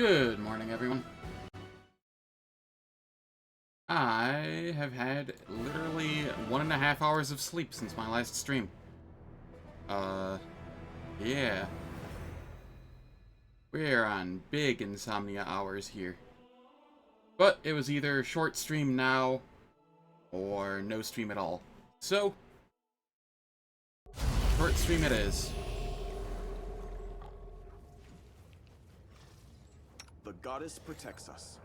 Good morning, everyone. I have had literally 1.5 hours of sleep since my last stream. Yeah. We're on big insomnia hours here. But it was either short stream now, or no stream at all. So, short stream it is. The goddess protects us.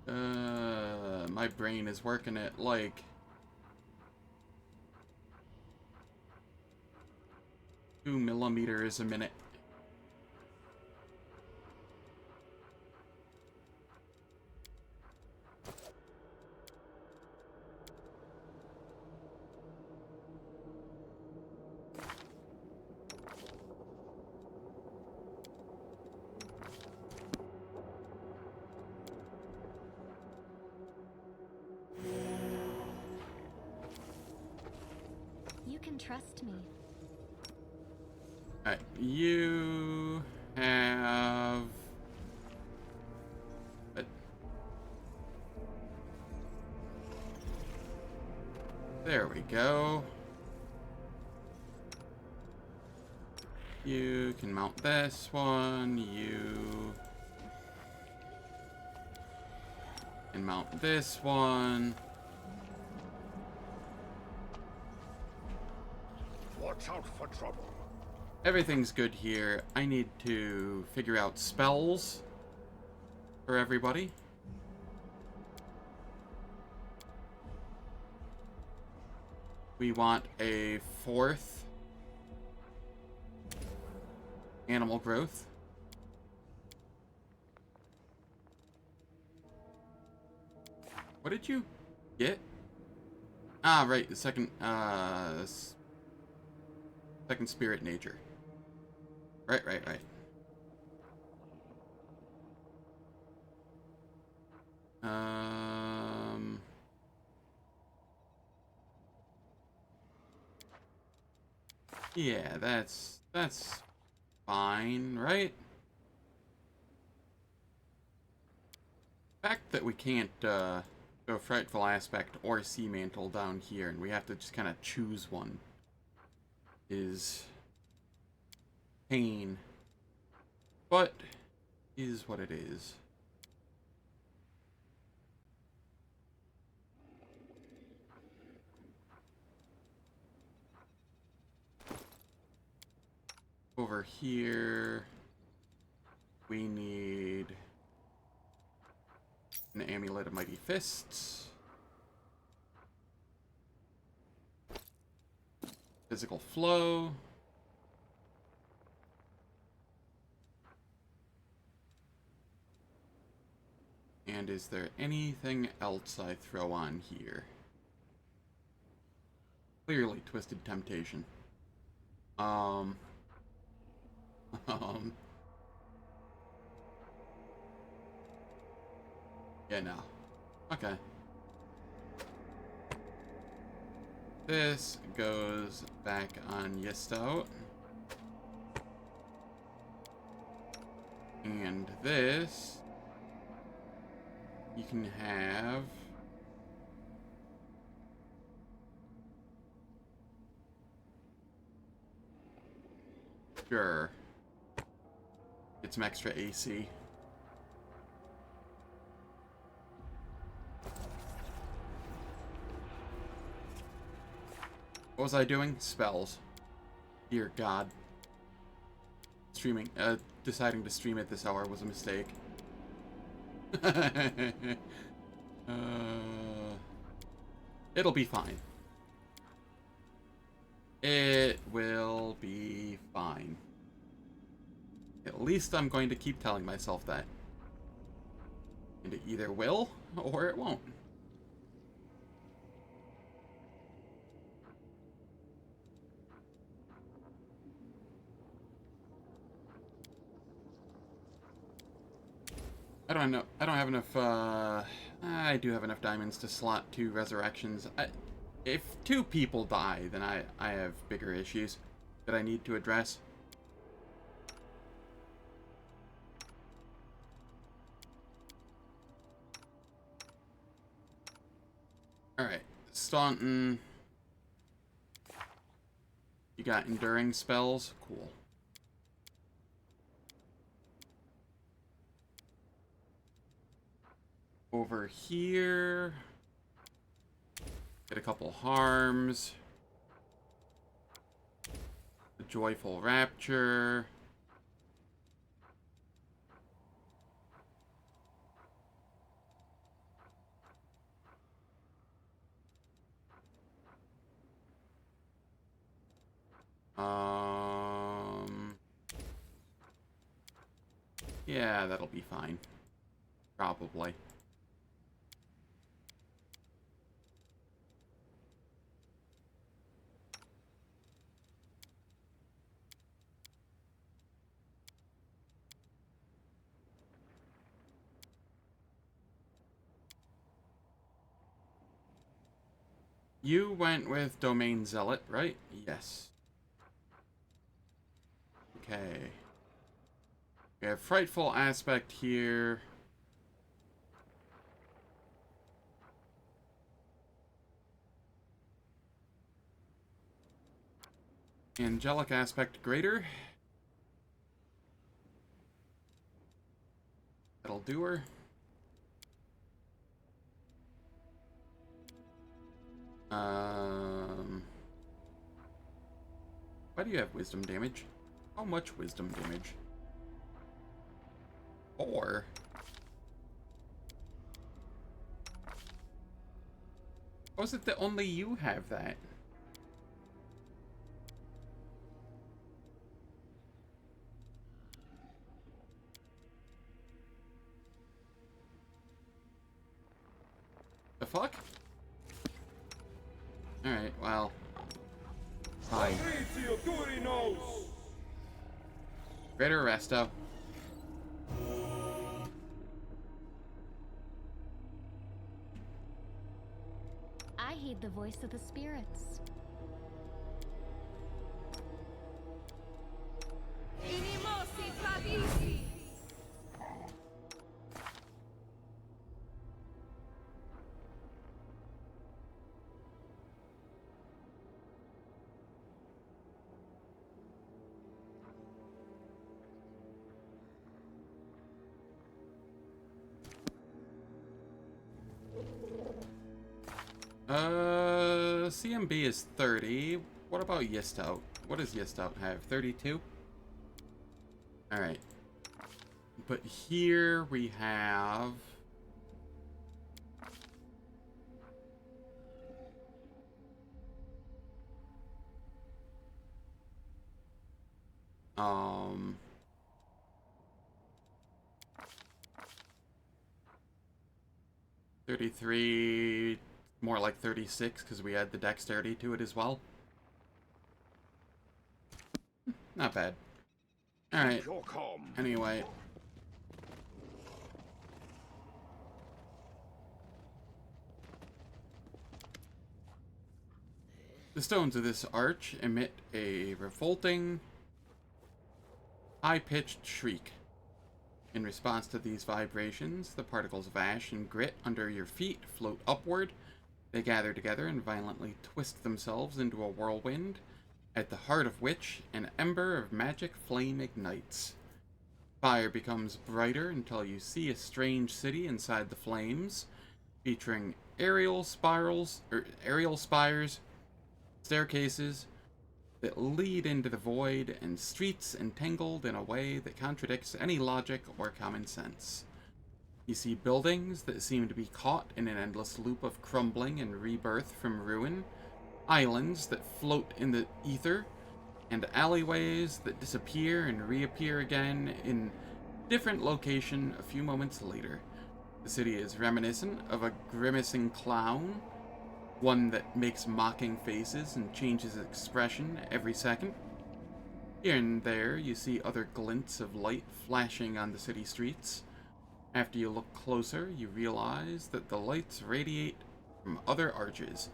My brain is working at like 2 millimeters a minute. You can trust me. Alright, you have... But there we go. You can mount this one, you can mount this one. Watch out for trouble. Everything's good here. I need to figure out spells for everybody. We want a 4th animal growth. What did you get? Ah, right, the second spirit nature. Right. Yeah, that's fine, right? The fact that we can't go Frightful Aspect or Sea Mantle down here, and we have to just kind of choose one, is pain. But is what it is. Over here, we need an Amulet of Mighty Fists, Physical Flow, and is there anything else I throw on here? Clearly Twisted Temptation. Yeah, no. Okay. This goes back on Yistout. And this, you can have... Sure. Get some extra AC. What was I doing? Spells. Dear God. Deciding to stream at this hour was a mistake. It'll be fine. It will be fine. At least I'm going to keep telling myself that. And it either will, or it won't. I don't have enough, I do have enough diamonds to slot 2 resurrections. if two people die, then I have bigger issues that I need to address. Alright, Staunton. You got enduring spells? Cool. Over here. Get a couple harms. The Joyful Rapture. Yeah, that'll be fine. Probably. You went with Domain Zealot, right? Yes. Okay. We have Frightful Aspect here. Angelic Aspect Greater. That'll do her. Why do you have wisdom damage? How much wisdom damage? 4. How is it that only you have that? The fuck? Alright, well. Fine. Greater Resto. I heed the voice of the spirits. CMB is 30. What about Yistout? What does Yistout have? 32? Alright. But here we have... Um... 33... More like 36, because we add the dexterity to it as well. Not bad. Alright. Anyway. The stones of this arch emit a revolting, high-pitched shriek. In response to these vibrations, the particles of ash and grit under your feet float upward. They gather together and violently twist themselves into a whirlwind, at the heart of which an ember of magic flame ignites. Fire becomes brighter until you see a strange city inside the flames, featuring aerial spires, staircases that lead into the void, and streets entangled in a way that contradicts any logic or common sense. You see buildings that seem to be caught in an endless loop of crumbling and rebirth from ruin, islands that float in the ether, and alleyways that disappear and reappear again in different location a few moments later. The city is reminiscent of a grimacing clown, one that makes mocking faces and changes expression every second. Here and there you see other glints of light flashing on the city streets. After you look closer, you realize that the lights radiate from other arches,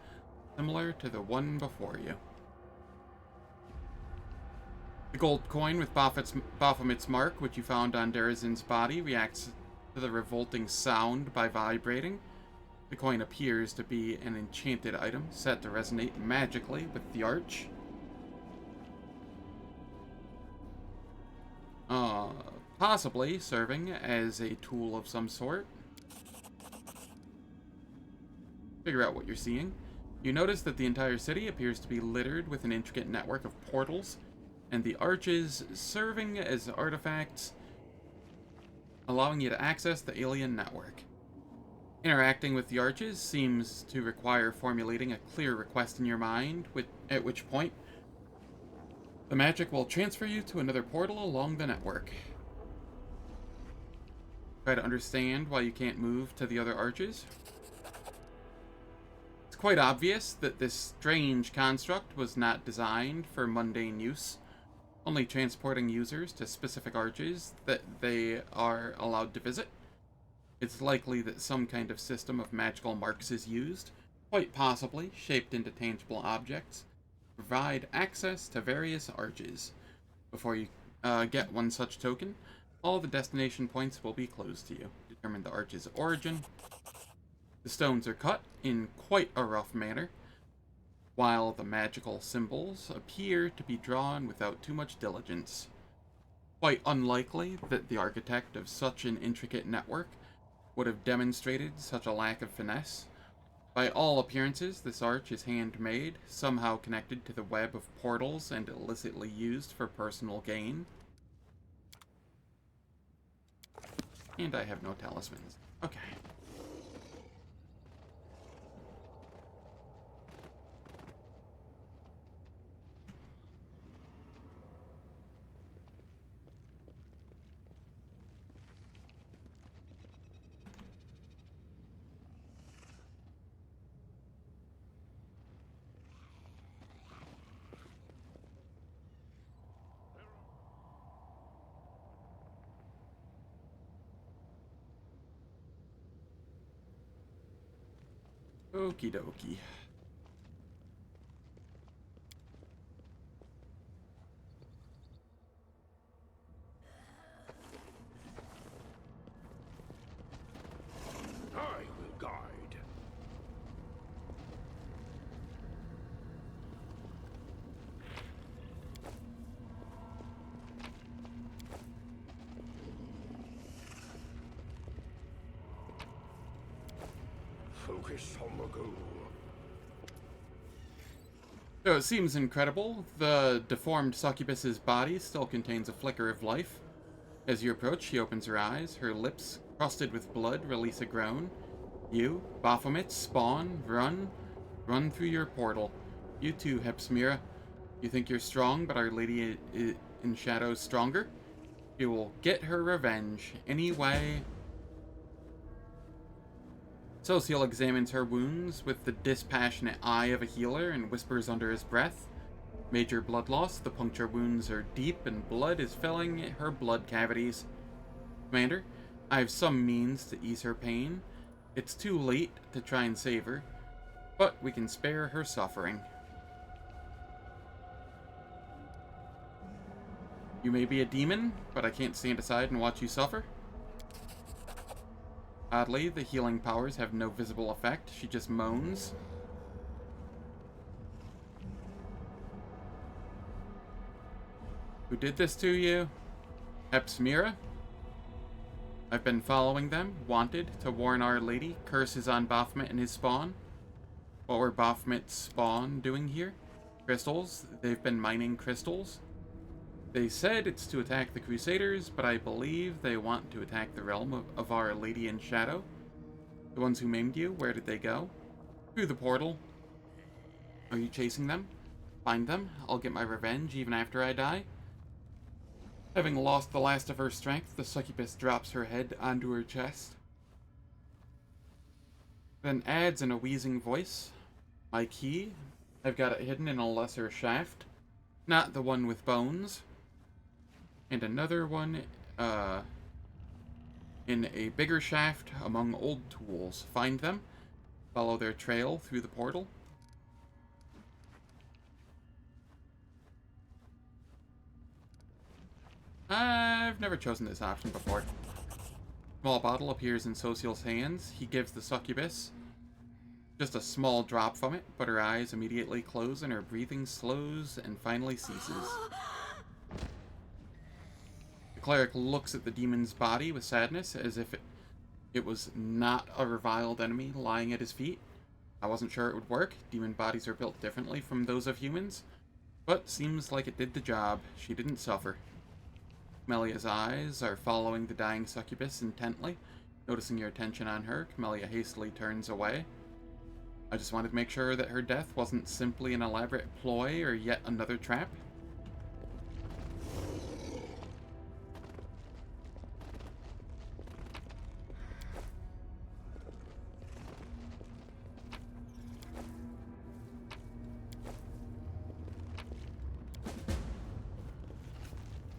similar to the one before you. The gold coin with Baphomet's mark, which you found on Darazin's body, reacts to the revolting sound by vibrating. The coin appears to be an enchanted item, set to resonate magically with the arch. Possibly serving as a tool of some sort. Figure out what you're seeing. You notice that the entire city appears to be littered with an intricate network of portals, and the arches serving as artifacts, allowing you to access the alien network. Interacting with the arches seems to require formulating a clear request in your mind, at which point the magic will transfer you to another portal along the network. Try to understand why you can't move to the other arches. It's quite obvious that this strange construct was not designed for mundane use, only transporting users to specific arches that they are allowed to visit. It's likely that some kind of system of magical marks is used, quite possibly shaped into tangible objects, to provide access to various arches. Before you get one such token, all the destination points will be closed to you. Determine the arch's origin. The stones are cut in quite a rough manner, while the magical symbols appear to be drawn without too much diligence. Quite unlikely that the architect of such an intricate network would have demonstrated such a lack of finesse. By all appearances, this arch is handmade, somehow connected to the web of portals and illicitly used for personal gain. And I have no talismans. Okay. Okie dokie. I will guide. Focus on the goal. So it seems incredible. The deformed succubus's body still contains a flicker of life. As you approach, she opens her eyes. Her lips, crusted with blood, release a groan. You, Baphomet, spawn, run through your portal. You too, Hepsmira. You think you're strong, but Our Lady in Shadow's stronger? You will get her revenge. Anyway. Social examines her wounds with the dispassionate eye of a healer and whispers under his breath. Major blood loss. The puncture wounds are deep and blood is filling her blood cavities. Commander, I have some means to ease her pain. It's too late to try and save her, but we can spare her suffering. You may be a demon, but I can't stand aside and watch you suffer. Oddly, the healing powers have no visible effect. She just moans. Who did this to you? Hepsmira? I've been following them, wanted to warn Our Lady. Curses on Baphomet and his spawn. What were Baphomet's spawn doing here? Crystals. They've been mining crystals. They said it's to attack the Crusaders, but I believe they want to attack the realm of Our Lady in Shadow. The ones who maimed you, where did they go? Through the portal. Are you chasing them? Find them. I'll get my revenge even after I die. Having lost the last of her strength, the succubus drops her head onto her chest. Then adds in a wheezing voice, my key? I've got it hidden in a lesser shaft. Not the one with bones. And another one, in a bigger shaft among old tools. Find them. Follow their trail through the portal. I've never chosen this option before. Small bottle appears in Social's hands. He gives the succubus just a small drop from it, but her eyes immediately close and her breathing slows and finally ceases. The cleric looks at the demon's body with sadness, as if it was not a reviled enemy lying at his feet. I wasn't sure it would work. Demon bodies are built differently from those of humans, but seems like it did the job. She didn't suffer. Camellia's eyes are following the dying succubus intently. Noticing your attention on her, Camellia hastily turns away. I just wanted to make sure that her death wasn't simply an elaborate ploy or yet another trap.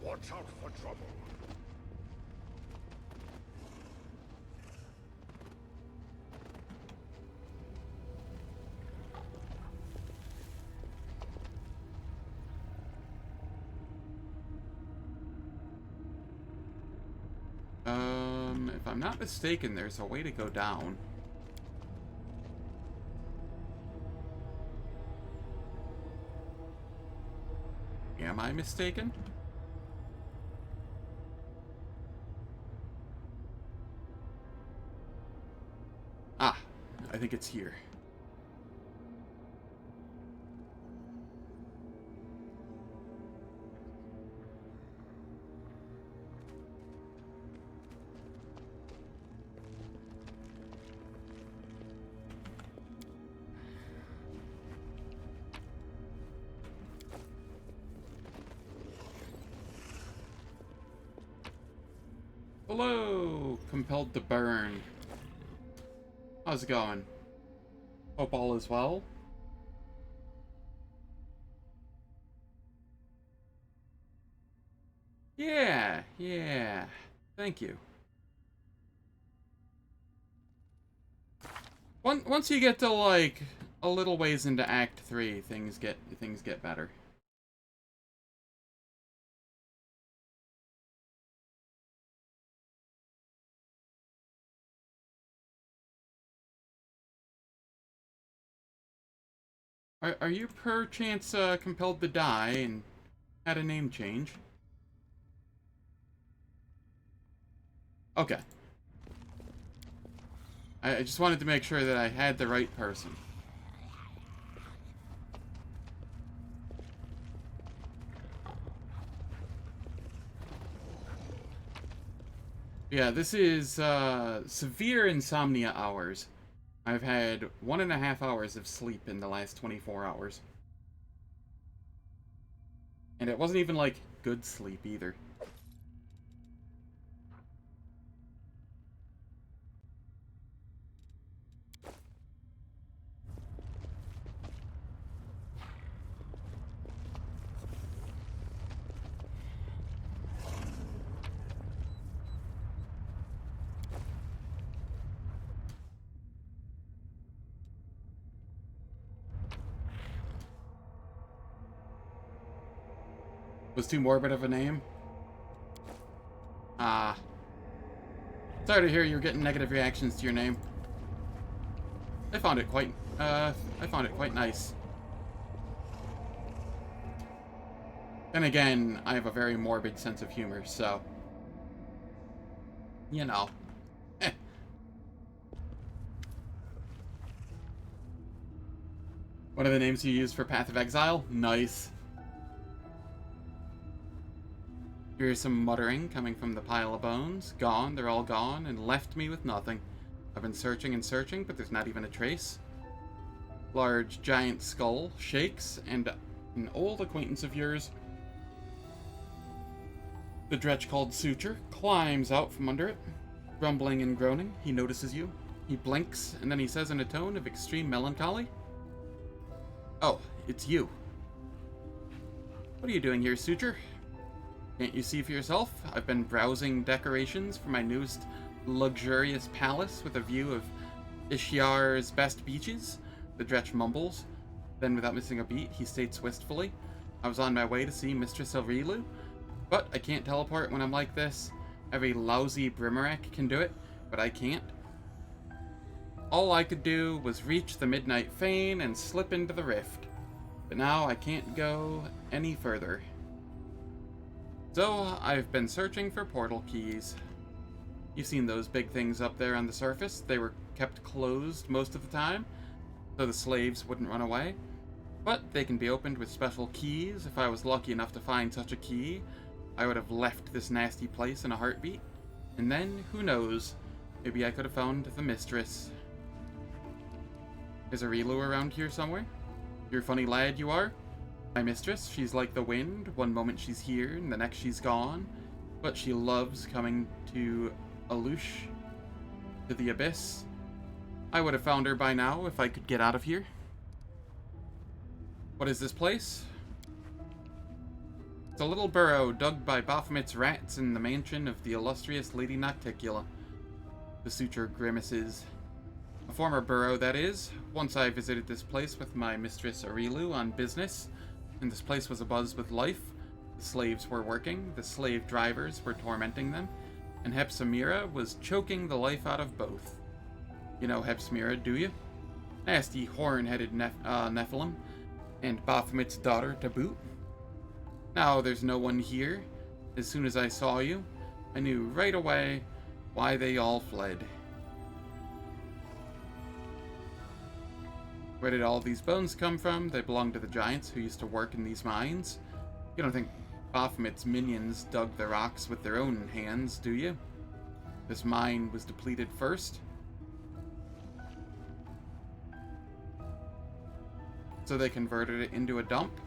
Watch out for trouble. If I'm not mistaken, there's a way to go down. Am I mistaken? Ah, I think it's here. Hello, compelled to burn. How's it going? Hope all is well. Yeah. Thank you. Once you get to like a little ways into Act 3, things get better. Are you perchance compelled to die and had a name change? Okay. I just wanted to make sure that I had the right person. Yeah, this is severe insomnia hours. I've had 1.5 hours of sleep in the last 24 hours. And it wasn't even, like, good sleep either. Was too morbid of a name? Ah. Sorry to hear you're getting negative reactions to your name. I found it quite nice. Then again, I have a very morbid sense of humor, so... You know. One of the names you use for Path of Exile? Nice. Here's some muttering coming from the pile of bones. Gone, they're all gone, and left me with nothing. I've been searching and searching, but there's not even a trace. Large, giant skull shakes, and an old acquaintance of yours, the dretch called Suture, climbs out from under it. Grumbling and groaning, he notices you. He blinks, and then he says in a tone of extreme melancholy, "Oh, it's you. What are you doing here, Suture? Can't you see for yourself? I've been browsing decorations for my newest luxurious palace with a view of Ishiar's best beaches." The dretch mumbles. Then, without missing a beat, he states wistfully, "I was on my way to see Mistress Elrilu. But I can't teleport when I'm like this. Every lousy Brimarack can do it, but I can't. All I could do was reach the Midnight Fane and slip into the rift. But now I can't go any further. So I've been searching for portal keys. You've seen those big things up there on the surface. They were kept closed most of the time, so the slaves wouldn't run away. But they can be opened with special keys. If I was lucky enough to find such a key, I would have left this nasty place in a heartbeat. And then, who knows, maybe I could have found the mistress. Is Arilu around here somewhere? You're a funny lad, you are? My mistress, she's like the wind. One moment she's here, and the next she's gone. But she loves coming to Alush, to the abyss. I would have found her by now if I could get out of here. What is this place? It's a little burrow dug by Baphomet's rats in the mansion of the illustrious Lady Nocticula. The suture grimaces. A former burrow, that is. Once I visited this place with my mistress Arilu on business, and this place was abuzz with life. The slaves were working, the slave drivers were tormenting them, and Hepsamira was choking the life out of both. You know Hepsamira, do you? Nasty horn-headed Nephilim, and Baphomet's daughter to boot. Now there's no one here. As soon as I saw you, I knew right away why they all fled. Where did all these bones come from? They belong to the giants who used to work in these mines. You don't think Baphomet's minions dug the rocks with their own hands, do you? This mine was depleted first. So they converted it into a dump.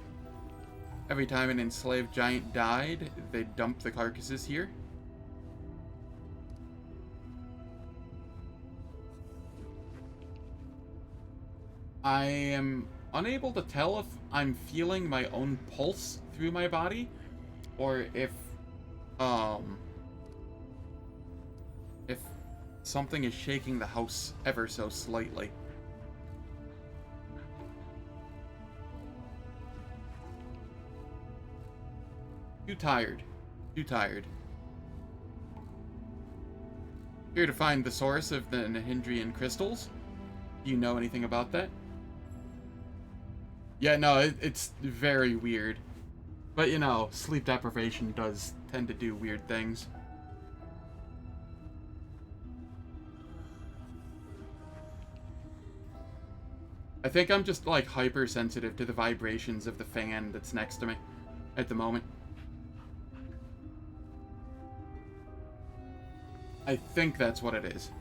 Every time an enslaved giant died, they'd dump the carcasses here. I am unable to tell if I'm feeling my own pulse through my body, or if something is shaking the house ever so slightly. Too tired. Too tired. Here to find the source of the Nahindrian crystals. Do you know anything about that? Yeah, no, it's very weird. But, you know, sleep deprivation does tend to do weird things. I think I'm just, like, hypersensitive to the vibrations of the fan that's next to me at the moment. I think that's what it is.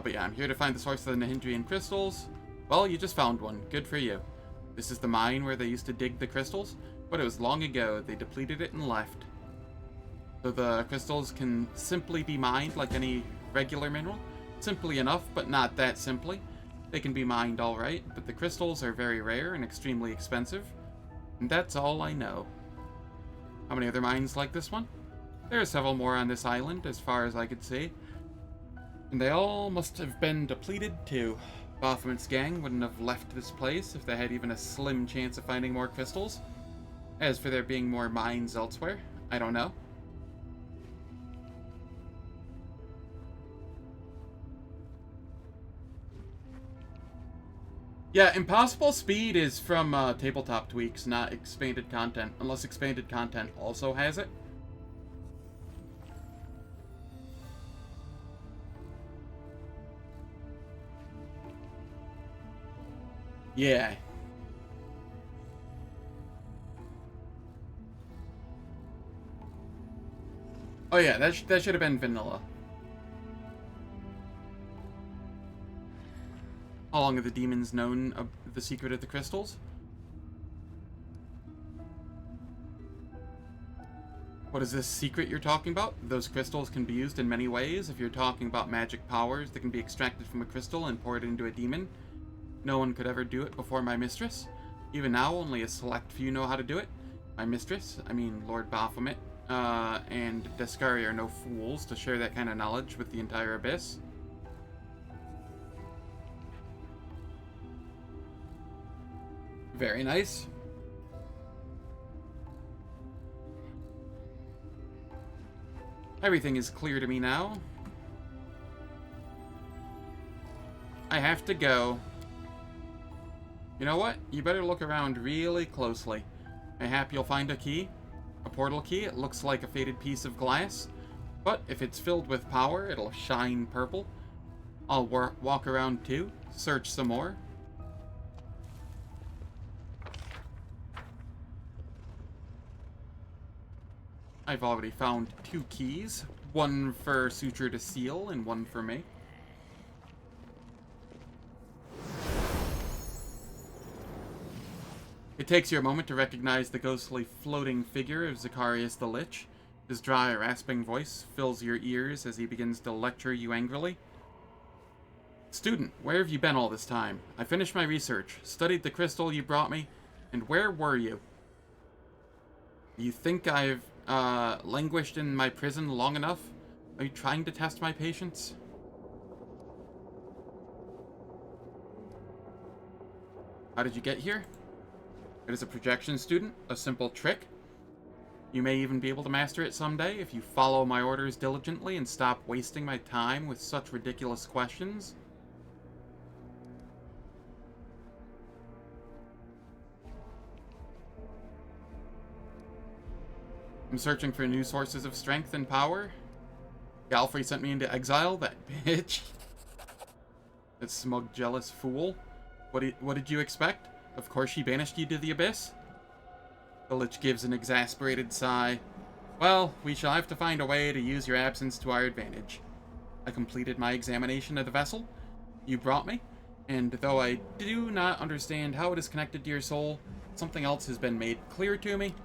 But yeah, I'm here to find the source of the Nahindrian crystals. Well, you just found one. Good for you. This is the mine where they used to dig the crystals, but it was long ago. They depleted it and left. So the crystals can simply be mined like any regular mineral. Simply enough, but not that simply. They can be mined alright, but the crystals are very rare and extremely expensive. And that's all I know. How many other mines like this one? There are several more on this island, as far as I could see. And they all must have been depleted too. Baphomet's gang wouldn't have left this place if they had even a slim chance of finding more crystals. As for there being more mines elsewhere, I don't know. Yeah, impossible speed is from tabletop tweaks, not expanded content, unless expanded content also has it. Yeah. Oh yeah, that should have been vanilla. How long have the demons known of the secret of the crystals? What is this secret you're talking about? Those crystals can be used in many ways. If you're talking about magic powers that can be extracted from a crystal and poured into a demon, no one could ever do it before my mistress. Even now, only a select few know how to do it. My mistress, I mean Lord Baphomet, and Descari are no fools to share that kind of knowledge with the entire Abyss. Very nice. Everything is clear to me now. I have to go. You know what? You better look around really closely. Mayhap you'll find a key. A portal key. It looks like a faded piece of glass. But if it's filled with power, it'll shine purple. I'll walk around too. Search some more. I've already found 2 keys. One for Suture to seal and one for me. It takes you a moment to recognize the ghostly floating figure of Zacharias the Lich. His dry, rasping voice fills your ears as he begins to lecture you angrily. Student, where have you been all this time? I finished my research, studied the crystal you brought me, and where were you? You think I've languished in my prison long enough? Are you trying to test my patience? How did you get here? It is a projection, student, a simple trick. You may even be able to master it someday if you follow my orders diligently and stop wasting my time with such ridiculous questions. I'm searching for new sources of strength and power. Galfrey sent me into exile, that bitch. That smug, jealous fool. What did you expect? Of course she banished you to the abyss? The Lich gives an exasperated sigh. Well, we shall have to find a way to use your absence to our advantage. I completed my examination of the vessel you brought me, and though I do not understand how it is connected to your soul, something else has been made clear to me.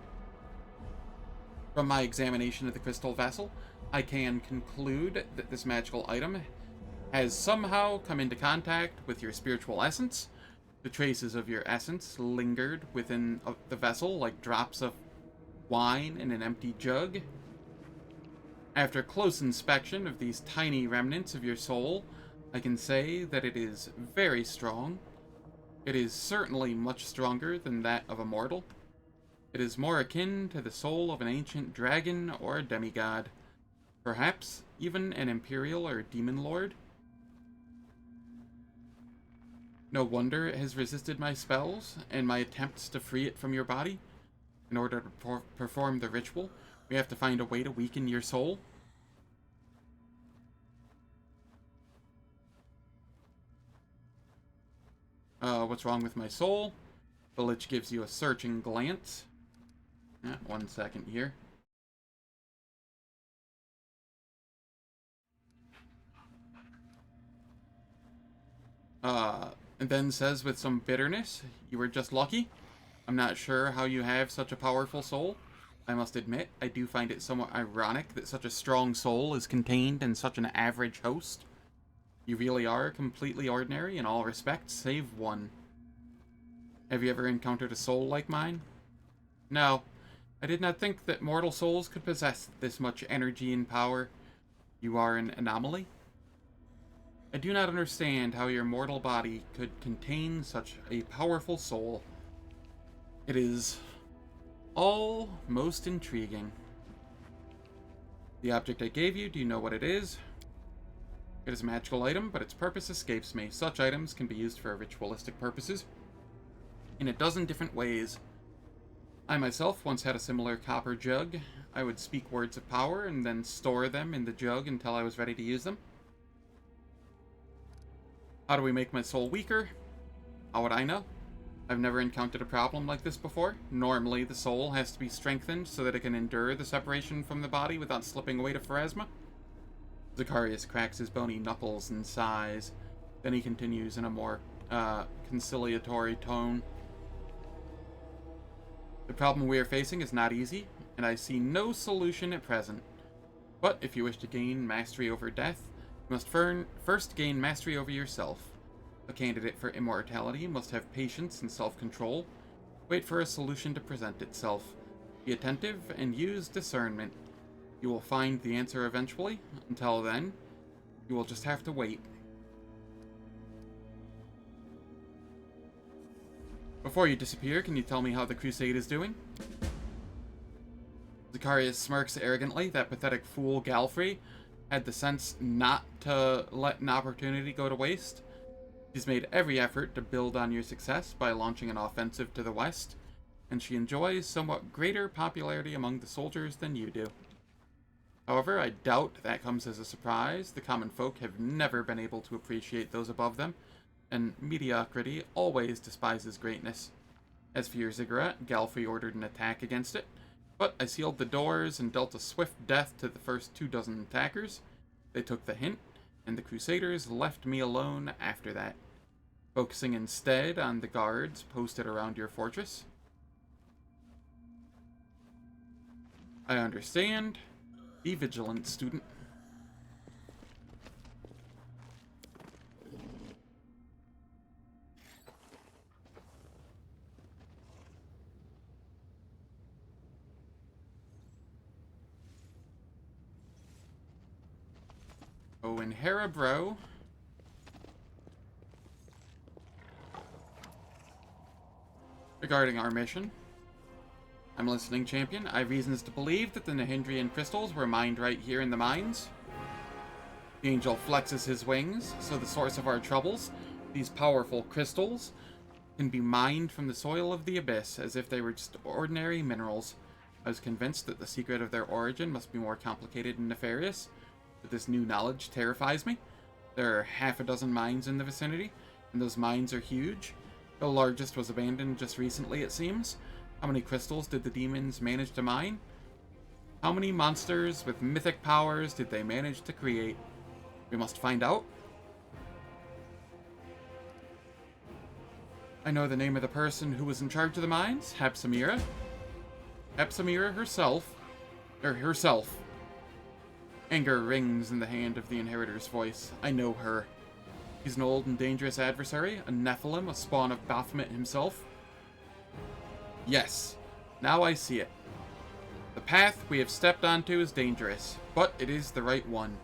From my examination of the crystal vessel, I can conclude that this magical item has somehow come into contact with your spiritual essence. The traces of your essence lingered within the vessel like drops of wine in an empty jug. After close inspection of these tiny remnants of your soul, I can say that it is very strong. It is certainly much stronger than that of a mortal. It is more akin to the soul of an ancient dragon or a demigod. Perhaps even an imperial or demon lord. No wonder it has resisted my spells and my attempts to free it from your body. In order to perform the ritual, we have to find a way to weaken your soul. What's wrong with my soul? The Lich gives you a searching glance. 1 second here. And then says with some bitterness, you were just lucky. I'm not sure how you have such a powerful soul. I must admit, I do find it somewhat ironic that such a strong soul is contained in such an average host. You really are completely ordinary in all respects, save one. Have you ever encountered a soul like mine? No. I did not think that mortal souls could possess this much energy and power. You are an anomaly? I do not understand how your mortal body could contain such a powerful soul. It is all most intriguing. The object I gave you, do you know what it is? It is a magical item, but its purpose escapes me. Such items can be used for ritualistic purposes in a dozen different ways. I myself once had a similar copper jug. I would speak words of power and then store them in the jug until I was ready to use them. How do we make my soul weaker? How would I know? I've never encountered a problem like this before. Normally, the soul has to be strengthened so that it can endure the separation from the body without slipping away to Pharasma. Zacharias cracks his bony knuckles and sighs. Then he continues in a more conciliatory tone. The problem we are facing is not easy, and I see no solution at present. But if you wish to gain mastery over death, you must first gain mastery over yourself. A candidate for immortality must have patience and self-control. Wait for a solution to present itself. Be attentive and use discernment. You will find the answer eventually. Until then, you will just have to wait. Before you disappear, can you tell me how the crusade is doing? Zacharias smirks arrogantly. That pathetic fool Galfrey had the sense not to let an opportunity go to waste. She's made every effort to build on your success by launching an offensive to the west, and she enjoys somewhat greater popularity among the soldiers than you do. However, I doubt that comes as a surprise. The common folk have never been able to appreciate those above them, and mediocrity always despises greatness. As for your ziggurat, Galfrey ordered an attack against it, but I sealed the doors and dealt a swift death to the first 24 attackers. They took the hint, and the Crusaders left me alone after that, focusing instead on the guards posted around your fortress. I understand. Be vigilant, student. Oh, and Hera, bro. Regarding our mission, I'm listening, champion. I have reasons to believe that the Nahindrian crystals were mined right here in the mines. The angel flexes his wings, so the source of our troubles, these powerful crystals, can be mined from the soil of the abyss as if they were just ordinary minerals. I was convinced that the secret of their origin must be more complicated and nefarious, but this new knowledge terrifies me. There are half a dozen mines in the vicinity, and those mines are huge. The largest was abandoned just recently, it seems. How many crystals did the demons manage to mine? How many monsters with mythic powers did they manage to create? We must find out. I know the name of the person who was in charge of the mines, Hepsamira. Hepsamira herself. Herself. Anger rings in the hand of the Inheritor's voice. I know her. She's an old and dangerous adversary, a Nephilim, a spawn of Baphomet himself. Yes, now I see it. The path we have stepped onto is dangerous, but it is the right one.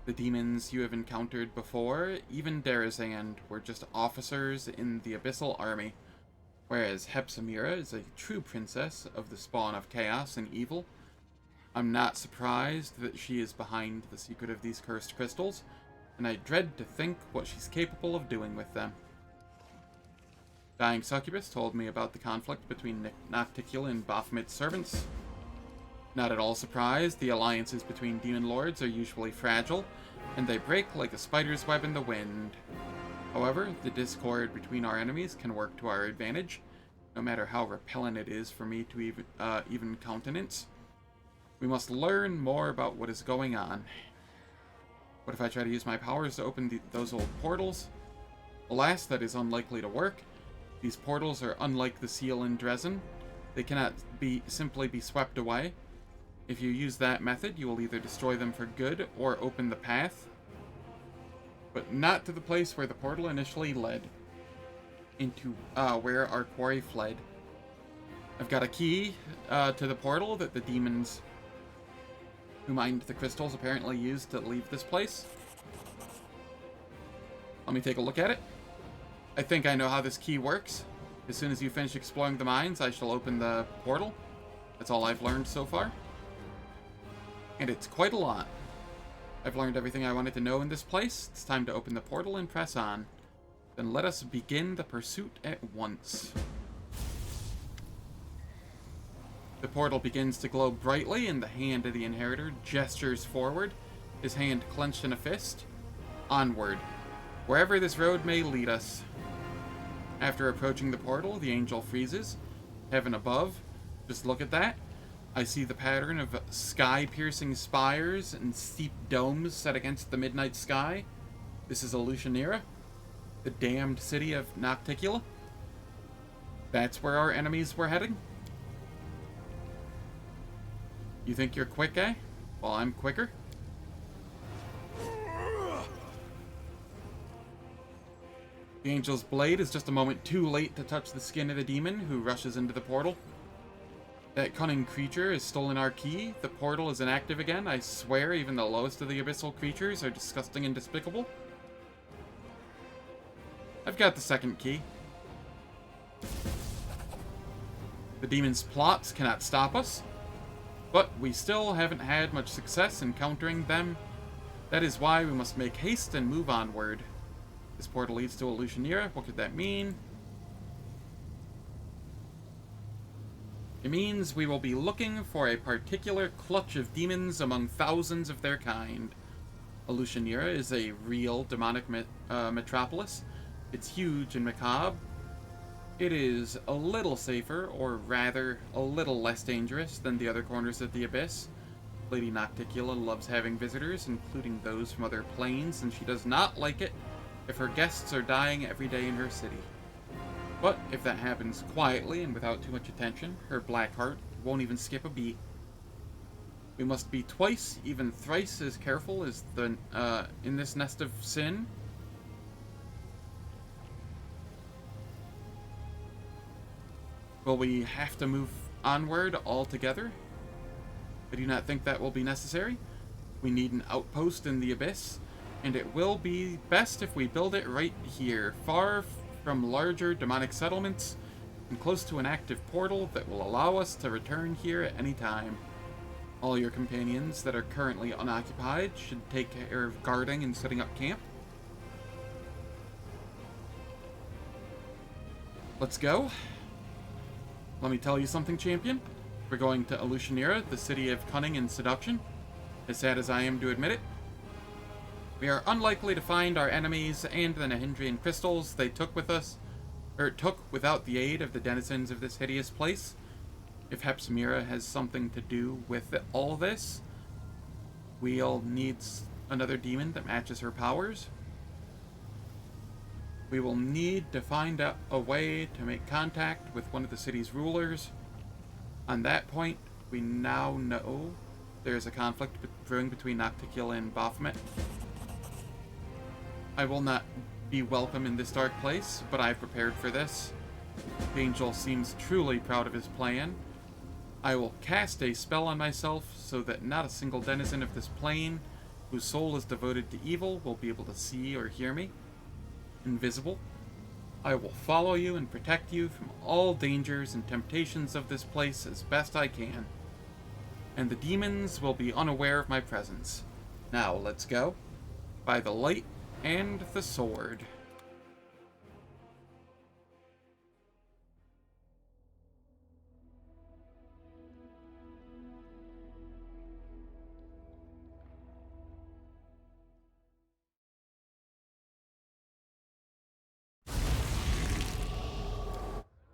The demons you have encountered before, even Darazan, were just officers in the Abyssal Army, whereas Hepsamira is a true princess of the spawn of chaos and evil. I'm not surprised that she is behind the secret of these cursed crystals, and I dread to think what she's capable of doing with them. Dying Succubus told me about the conflict between Nocticula and Baphomet's servants. Not at all surprised, the alliances between demon lords are usually fragile, and they break like a spider's web in the wind. However, the discord between our enemies can work to our advantage, no matter how repellent it is for me to even countenance. We must learn more about what is going on. What if I try to use my powers to open those old portals? Alas, that is unlikely to work. These portals are unlike the seal in Dresden. They cannot simply be swept away. If you use that method, you will either destroy them for good or open the path, but not to the place where the portal initially led, into where our quarry fled. I've got a key to the portal that the demons who mined the crystals apparently used to leave this place. Let me take a look at it. I think I know how this key works. As soon as you finish exploring the mines, I shall open the portal. That's all I've learned so far. And it's quite a lot. I've learned everything I wanted to know in this place. It's time to open the portal and press on. Then let us begin the pursuit at once. The portal begins to glow brightly, and the hand of the Inheritor gestures forward, his hand clenched in a fist. Onward, wherever this road may lead us. After approaching the portal, the angel freezes. Heaven above, just look at that. I see the pattern of sky-piercing spires and steep domes set against the midnight sky. This is Alushanira, the damned city of Nocticula. That's where our enemies were heading. You think you're quick, eh? Well, I'm quicker. The angel's blade is just a moment too late to touch the skin of the demon who rushes into the portal. That cunning creature has stolen our key. The portal is inactive again. I swear even the lowest of the abyssal creatures are disgusting and despicable. I've got the second key. The demon's plots cannot stop us, but we still haven't had much success in countering them. That is why we must make haste and move onward. This portal leads to Illusionera. What could that mean? It means we will be looking for a particular clutch of demons among thousands of their kind. Illusionera is a real demonic metropolis. It's huge and macabre. It is a little safer, or rather, a little less dangerous than the other corners of the Abyss. Lady Nocticula loves having visitors, including those from other planes, and she does not like it if her guests are dying every day in her city. But if that happens quietly and without too much attention, her black heart won't even skip a beat. We must be twice, even thrice as careful as in this nest of sin. Will we have to move onward altogether? I do not think that will be necessary. We need an outpost in the Abyss, and it will be best if we build it right here, far from larger demonic settlements, and close to an active portal that will allow us to return here at any time. All your companions that are currently unoccupied should take care of guarding and setting up camp. Let's go. Let me tell you something, champion. We're going to Illusionera, the city of cunning and seduction. As sad as I am to admit it. We are unlikely to find our enemies and the Nahindrian crystals they took without the aid of the denizens of this hideous place. If Hepsimira has something to do with all this, we'll need another demon that matches her powers. We will need to find out a way to make contact with one of the city's rulers. On that point, we now know there is a conflict brewing between Nocticula and Baphomet. I will not be welcome in this dark place, but I've prepared for this. The angel seems truly proud of his plan. I will cast a spell on myself so that not a single denizen of this plane whose soul is devoted to evil will be able to see or hear me. Invisible, I will follow you and protect you from all dangers and temptations of this place as best I can. And the demons will be unaware of my presence. Now, let's go. By the light and the sword.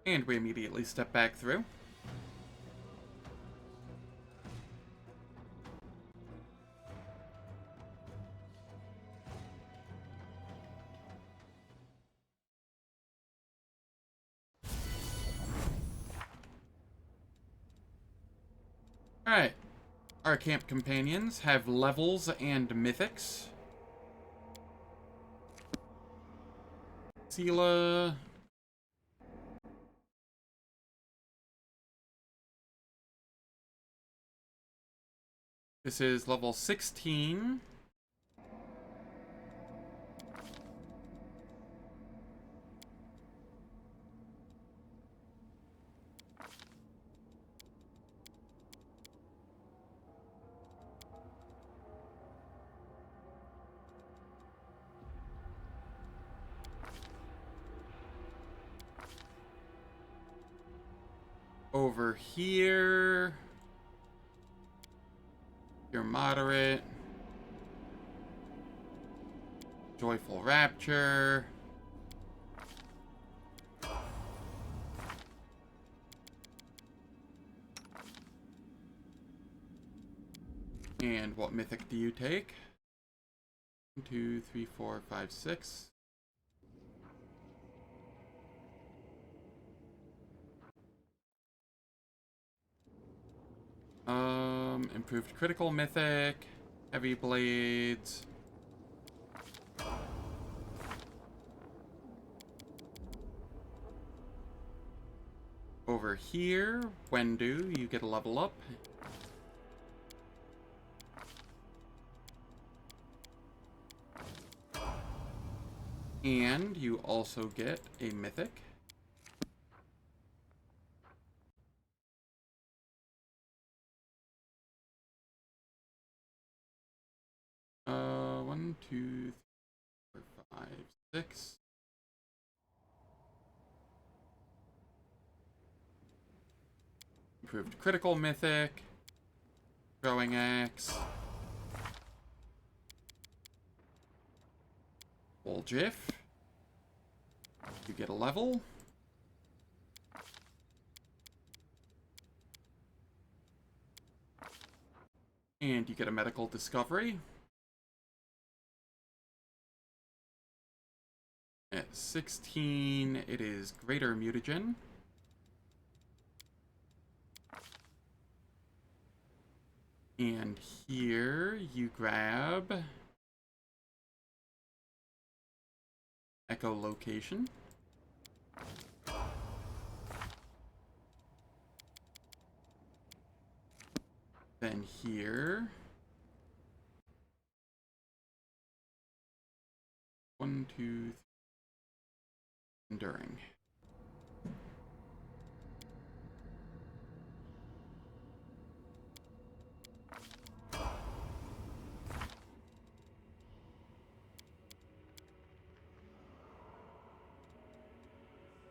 And we immediately step back through. Alright. Our camp companions have levels and mythics. Sela. This is level 16. Over here, you're moderate. Joyful Rapture. And what mythic do you take? 1, 2, 3, 4, 5, 6. Improved critical mythic, heavy blades. Over here, Wendu, you get a level up. And you also get a mythic. 2, 3, 4, 5, 6. Improved critical mythic. Throwing axe. Full jiff. You get a level. And you get a medical discovery. At 16, it is greater mutagen. And here you grab echolocation. Then here, 1, 2, 3, enduring.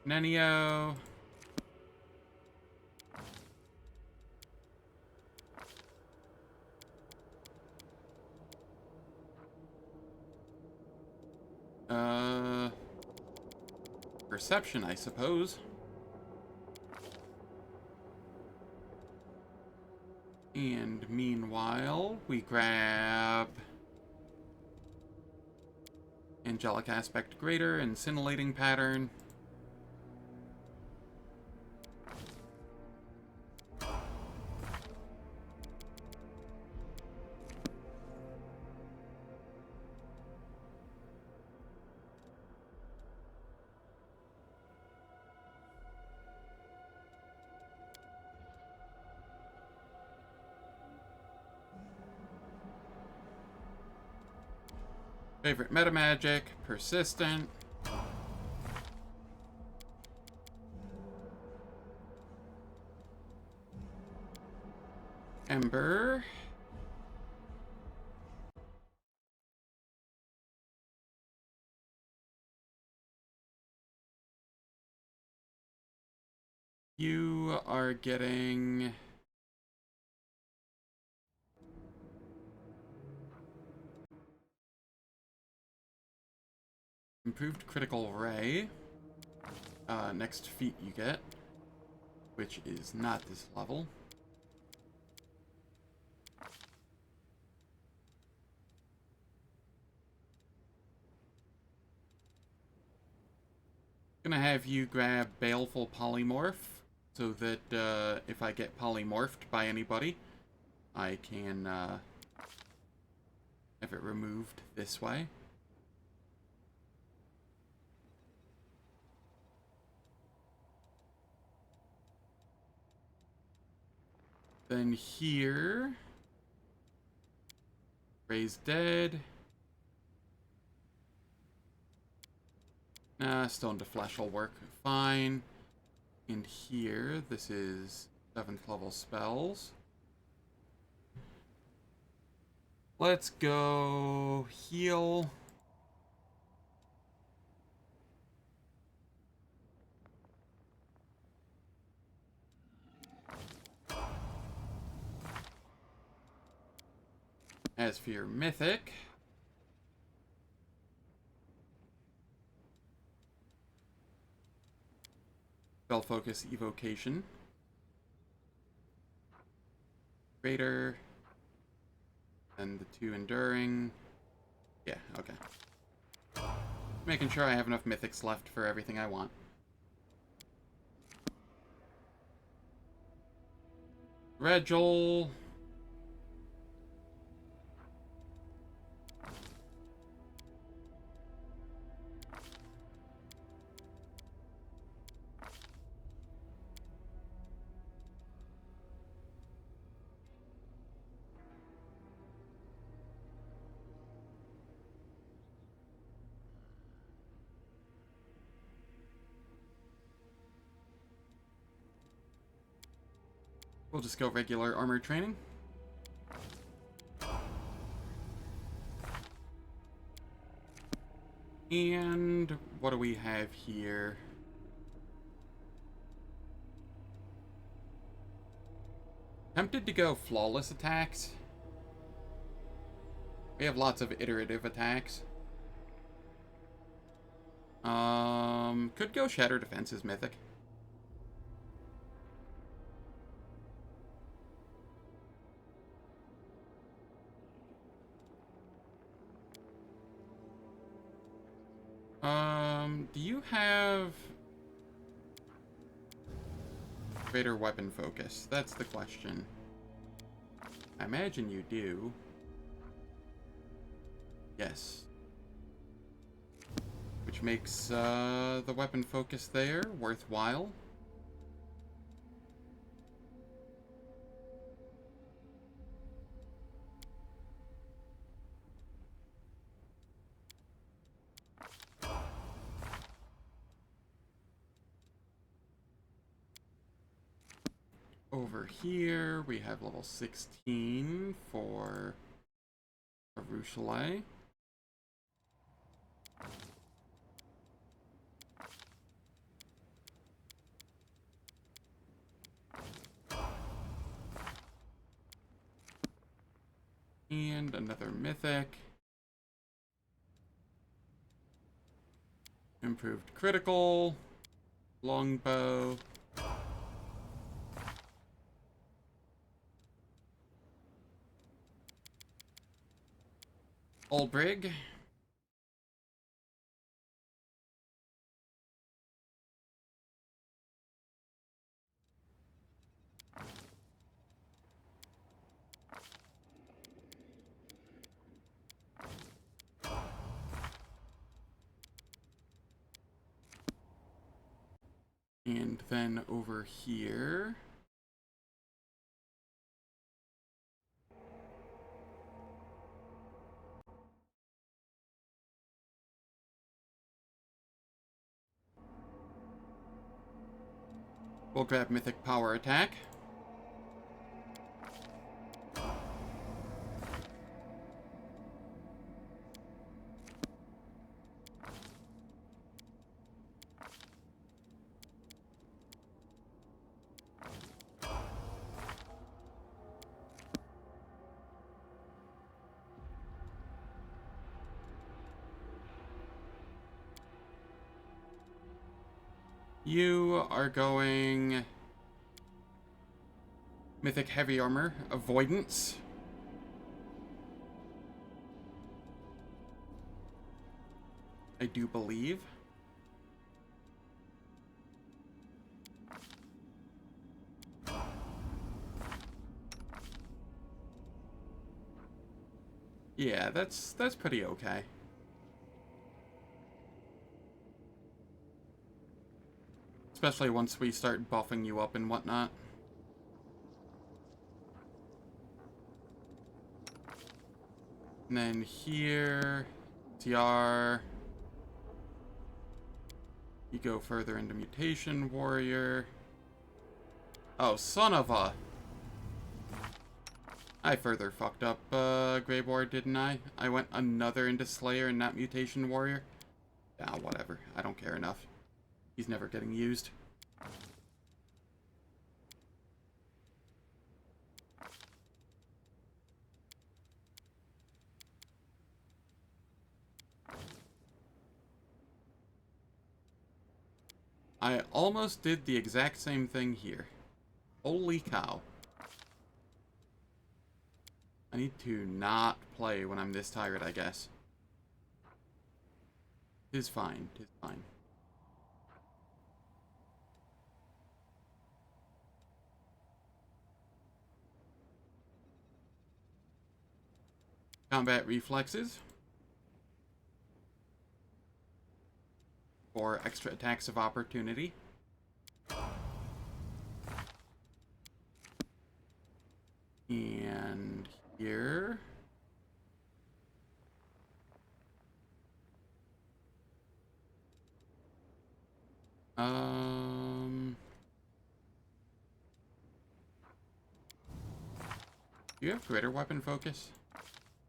Nenio. Perception, I suppose. And meanwhile, we grab Angelic Aspect Greater and Scintillating Pattern. Favorite meta magic, persistent. Ember. You are getting improved critical ray. Next feat you get, which is not this level. Gonna have you grab Baleful Polymorph, so that if I get polymorphed by anybody, I can have it removed this way. Then here, Raise Dead. Stone to Flesh will work fine. And here, this is 7th level spells. Let's go heal. As for your Mythic, Spell Focus Evocation, Greater, and the 2 Enduring. Yeah, okay. Making sure I have enough Mythics left for everything I want. Regil. We'll just go regular armor training. And what do we have here? Tempted to go flawless attacks. We have lots of iterative attacks. Could go Shatter Defenses Mythic. Do you have greater weapon focus? That's the question. I imagine you do. Yes. Which makes the weapon focus there worthwhile. Over here, we have level 16 for Arushale. And another Mythic. Improved critical. Longbow. Olbrig. And then over here, we'll grab Mythic Power Attack. You are going Mythic Heavy Armor, Avoidance. I do believe. Yeah, that's pretty okay. Especially once we start buffing you up and whatnot. And then here, TR. You go further into Mutation Warrior. Oh, son of a... I further fucked up Greybor, didn't I? I went another into Slayer and not Mutation Warrior. Ah, whatever. I don't care enough. He's never getting used. I almost did the exact same thing here. Holy cow. I need to not play when I'm this tired, I guess. Tis fine. Tis fine. Combat reflexes. For extra attacks of opportunity. And here... Do you have greater weapon focus?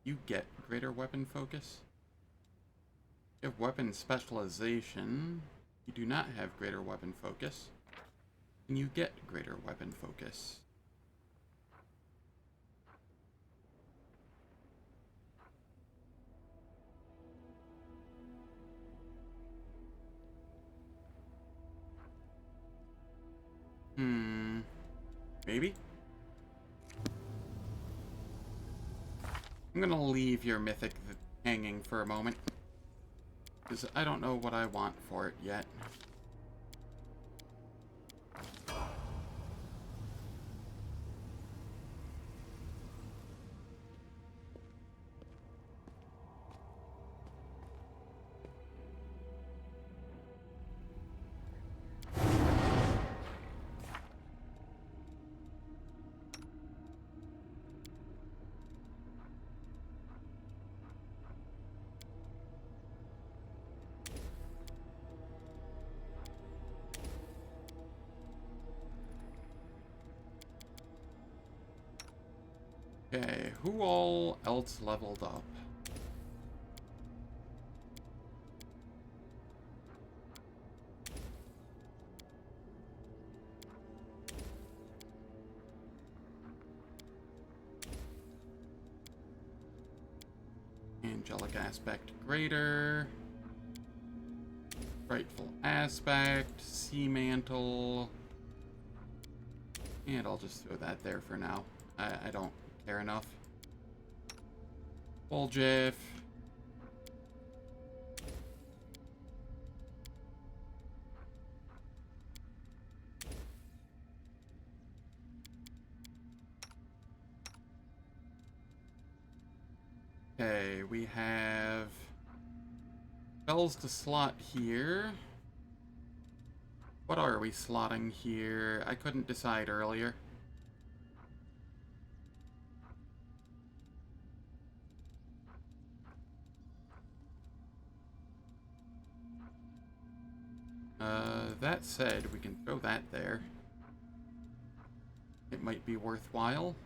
You get greater weapon focus? You have weapon specialization. You do not have greater weapon focus. And you get greater weapon focus. Maybe? I'm gonna leave your Mythic hanging for a moment. Because I don't know what I want for it yet. Okay, who all else leveled up? Angelic aspect greater. Frightful aspect. Sea mantle. And I'll just throw that there for now. I don't care enough. Full Jiff. Okay, we have spells to slot here. What are we slotting here? I couldn't decide earlier. That said, we can throw that there. It might be worthwhile.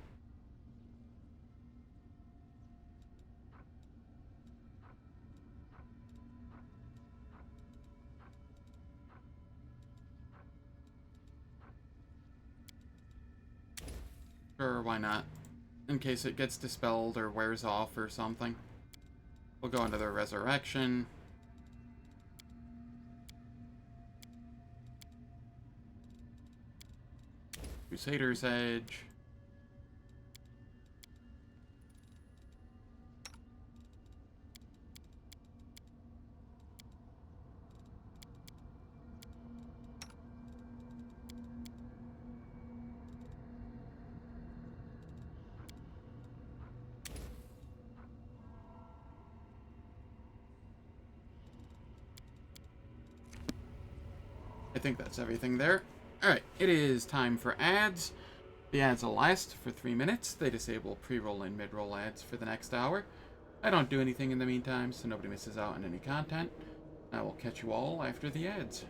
Sure, why not? In case it gets dispelled or wears off or something. We'll go into the resurrection. Crusader's Edge. I think that's everything there. Alright, it is time for ads. The ads will last for 3 minutes. They disable pre-roll and mid-roll ads for the next hour. I don't do anything in the meantime, so nobody misses out on any content. I will catch you all after the ads.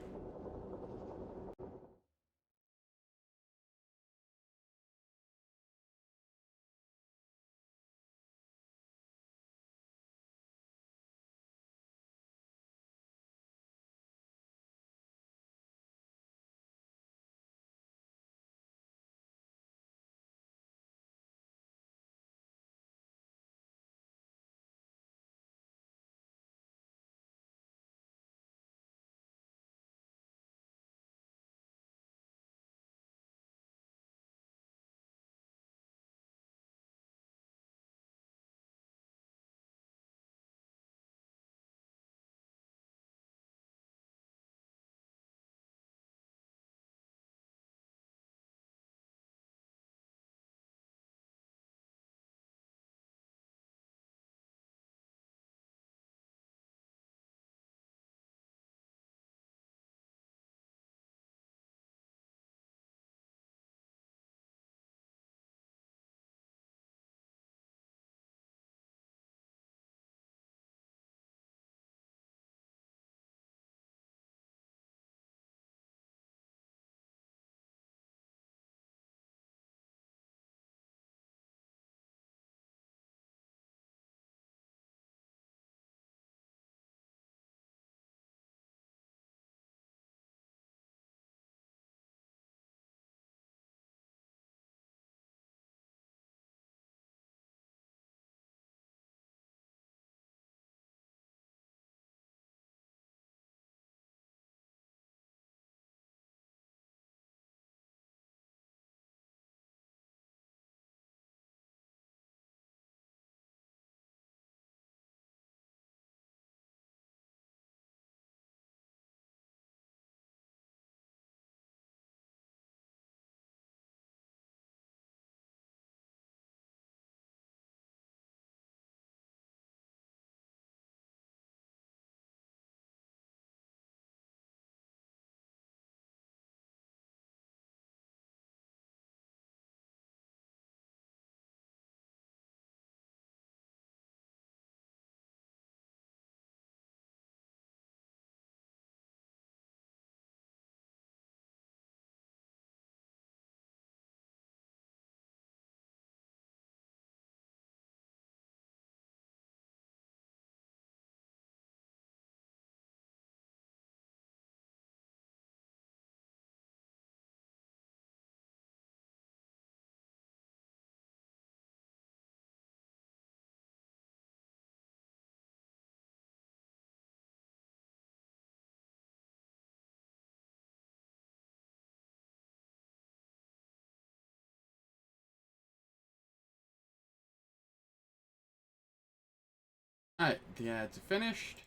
the ads finished.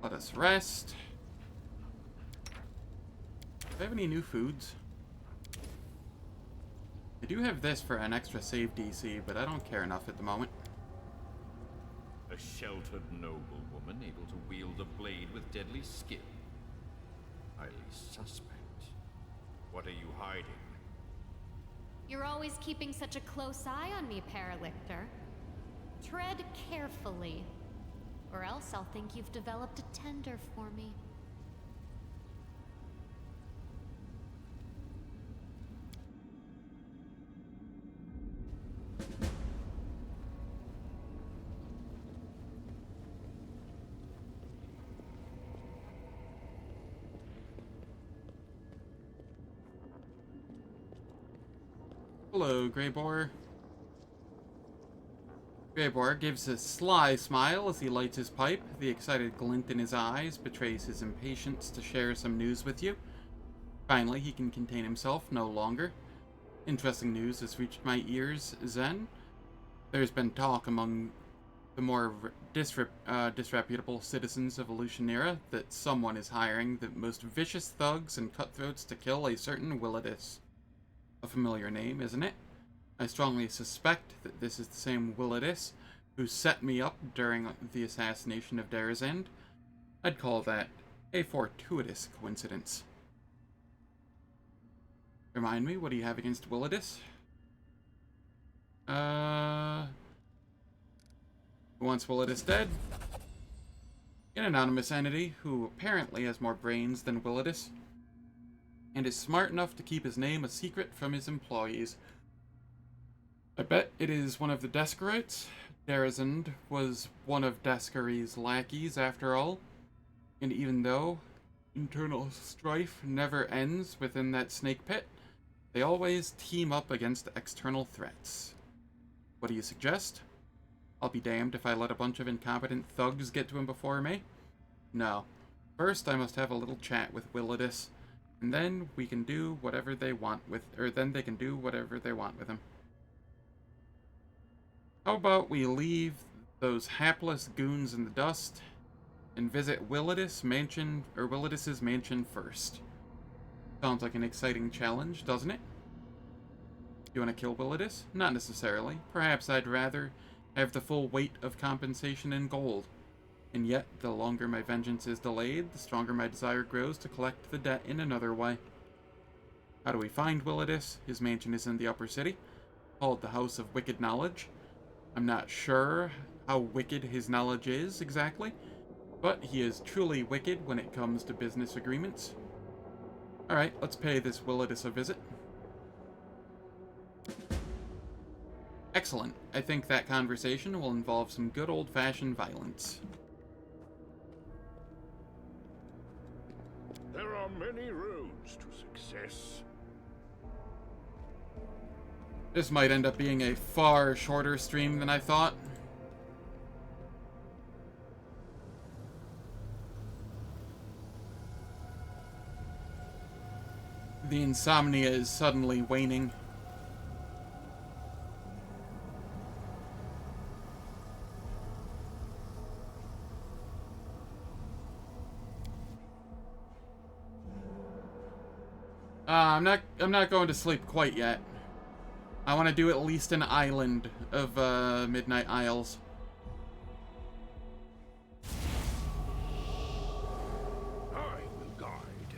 Let us rest. Do I have any new foods? I do have this for an extra save DC, but I don't care enough at the moment. A sheltered noblewoman able to wield a blade with deadly skill. Highly suspect. What are you hiding? You're always keeping such a close eye on me, Paralictor. Tread carefully, or else I'll think you've developed a tender for me. Hello, Greybor. Greybor gives a sly smile as he lights his pipe. The excited glint in his eyes betrays his impatience to share some news with you. Finally, he can contain himself no longer. Interesting news has reached my ears, Zen. There's been talk among the more disreputable citizens of Elutionera that someone is hiring the most vicious thugs and cutthroats to kill a certain Willidus. A familiar name, isn't it? I strongly suspect that this is the same Willidus who set me up during the assassination of Darazend. I'd call that a fortuitous coincidence. Remind me, what do you have against Willidus? Who wants Willidus dead? An anonymous entity who apparently has more brains than Willidus, and is smart enough to keep his name a secret from his employees. I bet it is one of the Descarites. Darazend was one of Descari's lackeys, after all, and even though internal strife never ends within that snake pit, they always team up against external threats. What do you suggest? I'll be damned if I let a bunch of incompetent thugs get to him before me. No. First, I must have a little chat with Willidus, and then we can do whatever they want with, then they can do whatever they want with him. How about we leave those hapless goons in the dust and visit Willidus's mansion first? Sounds like an exciting challenge, doesn't it? You want to kill Willidus? Not necessarily. Perhaps I'd rather have the full weight of compensation in gold. And yet, the longer my vengeance is delayed, the stronger my desire grows to collect the debt in another way. How do we find Willidus? His mansion is in the upper city, called the House of Wicked Knowledge. I'm not sure how wicked his knowledge is exactly, but he is truly wicked when it comes to business agreements. Alright, let's pay this Willidus a visit. Excellent. I think that conversation will involve some good old-fashioned violence. There are many roads to success. This might end up being a far shorter stream than I thought. The insomnia is suddenly waning. I'm not going to sleep quite yet. I want to do at least an island of Midnight Isles. I will guide.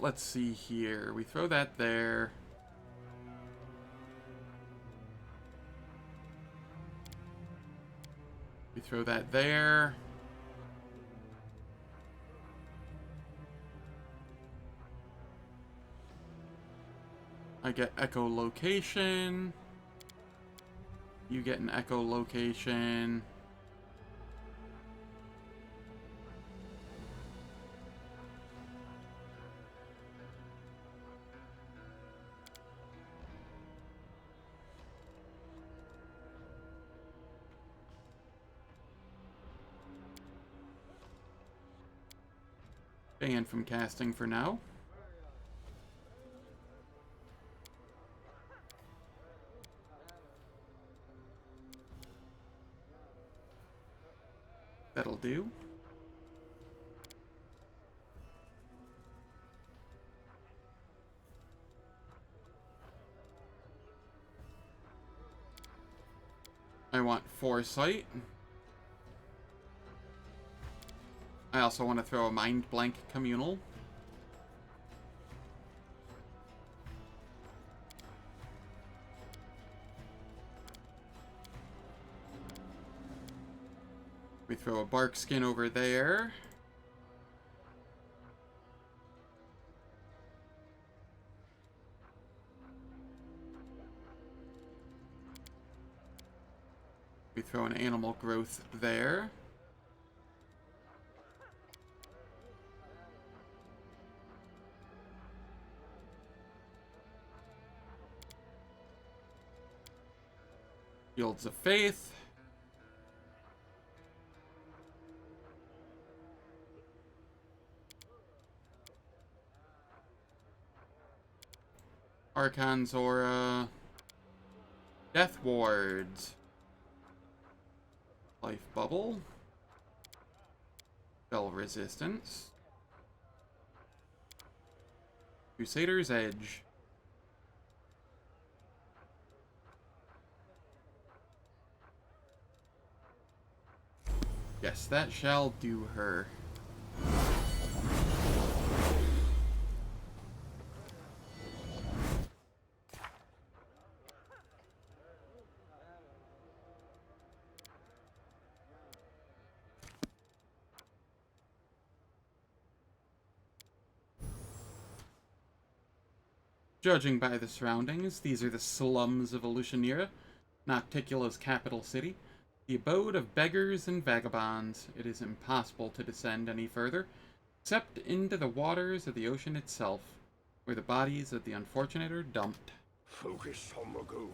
Let's see here. We throw that there. We throw that there. I get echolocation. You get an echolocation. Banned from casting for now. That'll do. I want Foresight. I also want to throw a Mind Blank Communal. We throw a Bark Skin over there. We throw an Animal Growth there. Fields of Faith. Archon's Aura. Death Wards. Life Bubble. Spell Resistance. Crusader's Edge. Yes, that shall do her. Judging by the surroundings, these are the slums of Alushanira, Nocticula's capital city, the abode of beggars and vagabonds. It is impossible to descend any further, except into the waters of the ocean itself, where the bodies of the unfortunate are dumped. Focus on the goal.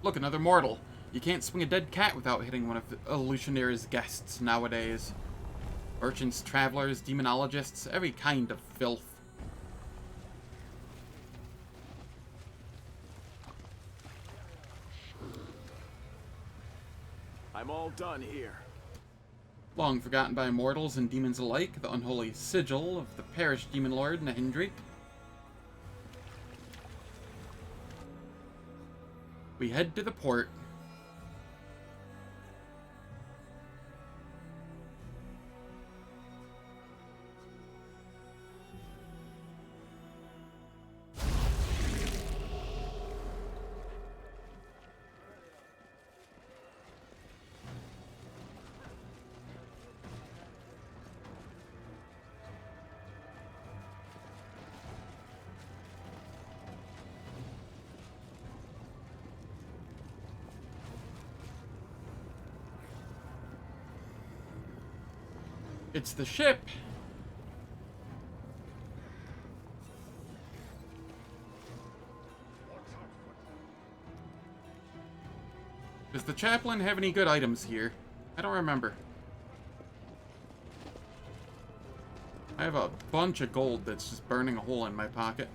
Look, another mortal. You can't swing a dead cat without hitting one of Alushanira's guests nowadays. Merchants, travelers, demonologists, every kind of filth. I'm all done here. Long forgotten by mortals and demons alike, the unholy sigil of the perished demon lord Nahindri. We head to the port. It's the ship! Does the chaplain have any good items here? I don't remember. I have a bunch of gold that's just burning a hole in my pocket.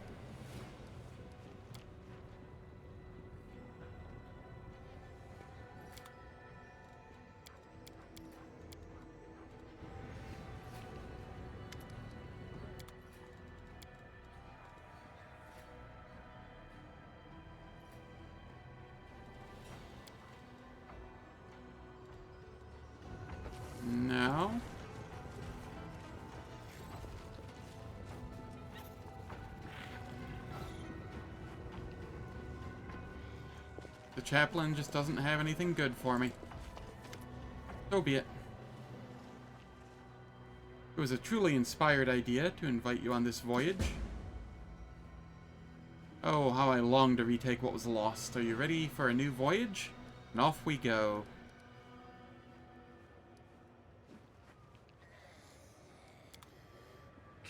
No. The chaplain just doesn't have anything good for me. So be it. It was a truly inspired idea to invite you on this voyage. Oh, how I long to retake what was lost. Are you ready for a new voyage? And off we go.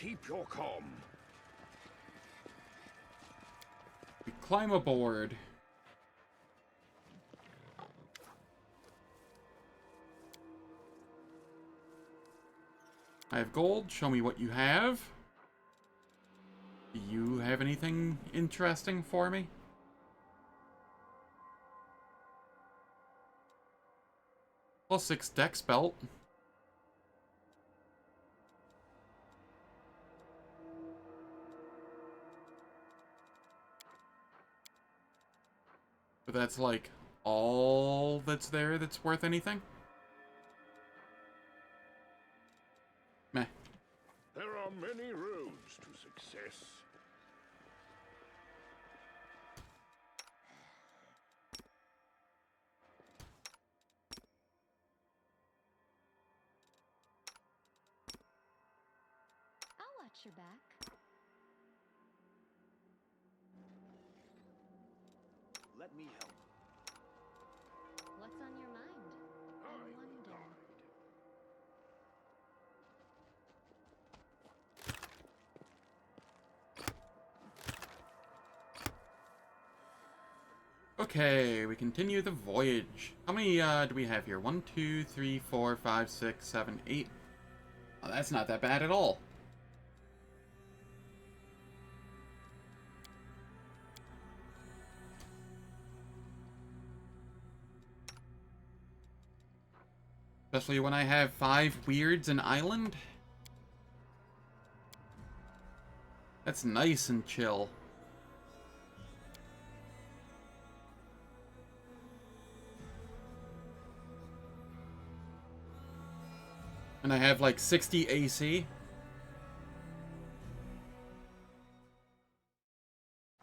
Keep your calm. We climb aboard. I have gold. Show me what you have. Do you have anything interesting for me? +6 dex belt. But that's like all that's there that's worth anything? Meh. There are many roads to success. I'll watch your back. Let me help. What's on your mind? I wonder. Okay, we continue the voyage. How many do we have here? 1, 2, 3, 4, 5, 6, 7, 8. Oh, that's not that bad at all. Especially when I have 5 weirds an island. That's nice and chill. And I have like 60 AC.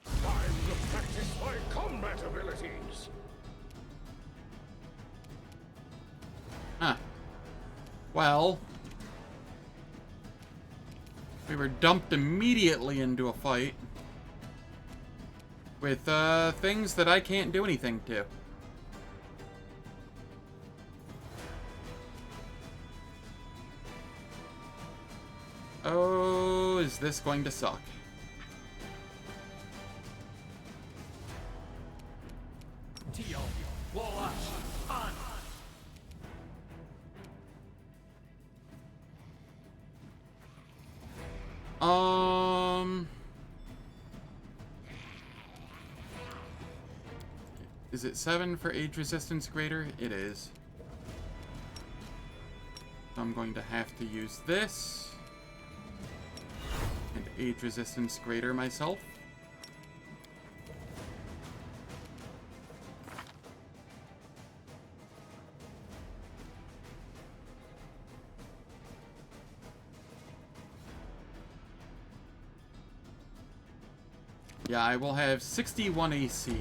Time to practice my combat abilities. Huh. Well, we were dumped immediately into a fight with things that I can't do anything to. Oh, is this going to suck? Tio, Walla, on. Is it 7 for age resistance greater? It is. So I'm going to have to use this. And age resistance greater myself. Yeah, I will have 61 AC.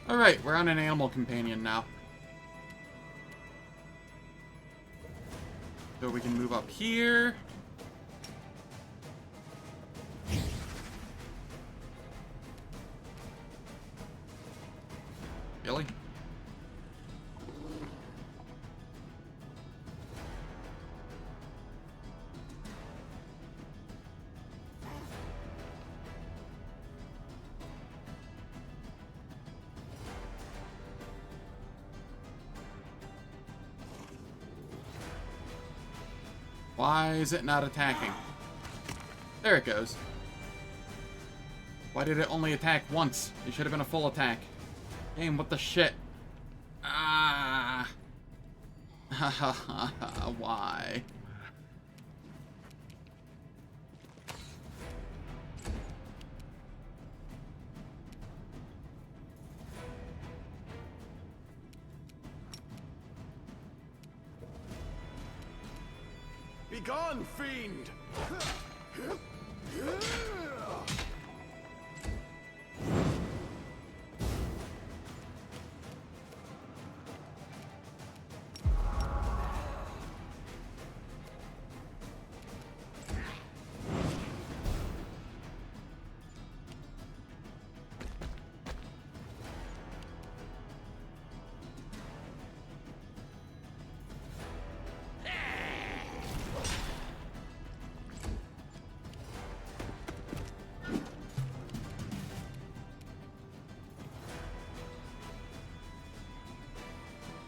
Alright, we're on an animal companion now. So we can move up here. Really? Why is it not attacking? There it goes. Why did it only attack once? It should have been a full attack. Game, what the shit? Ah. Why? Begone, fiend!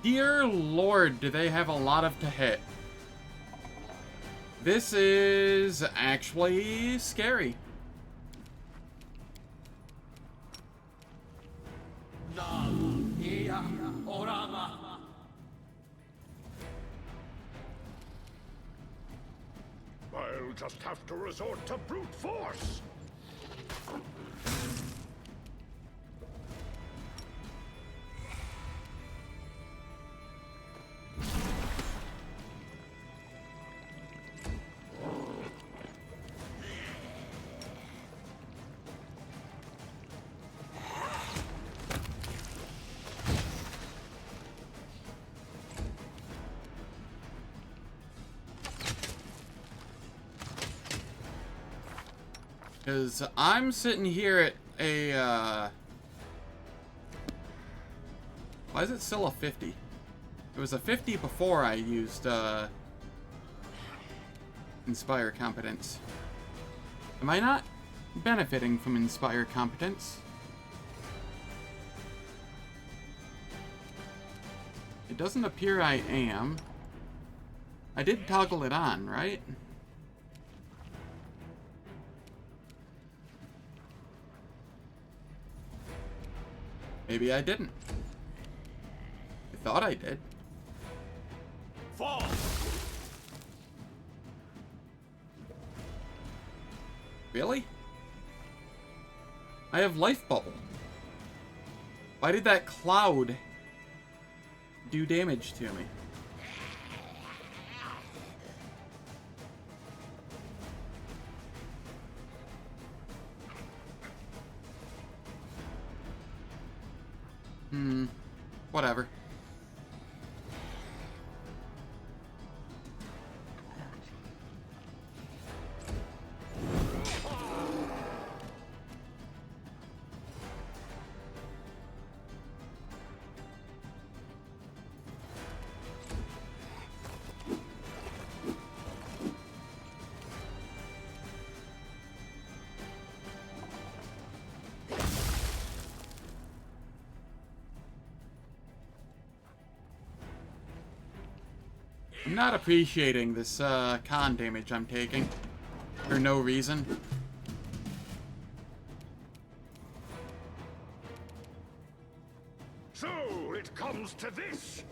Dear Lord, do they have a lot of to hit. This is actually scary. I'll just have to resort to brute force. Because I'm sitting here at a, why is it still a 50? It was a 50 before I used, Inspire Competence. Am I not benefiting from Inspire Competence? It doesn't appear I am. I did toggle it on, right? Maybe I didn't. I thought I did. Fall! Really? I have Life Bubble. Why did that cloud do damage to me? Whatever. I'm not appreciating this con damage I'm taking for no reason. So it comes to this.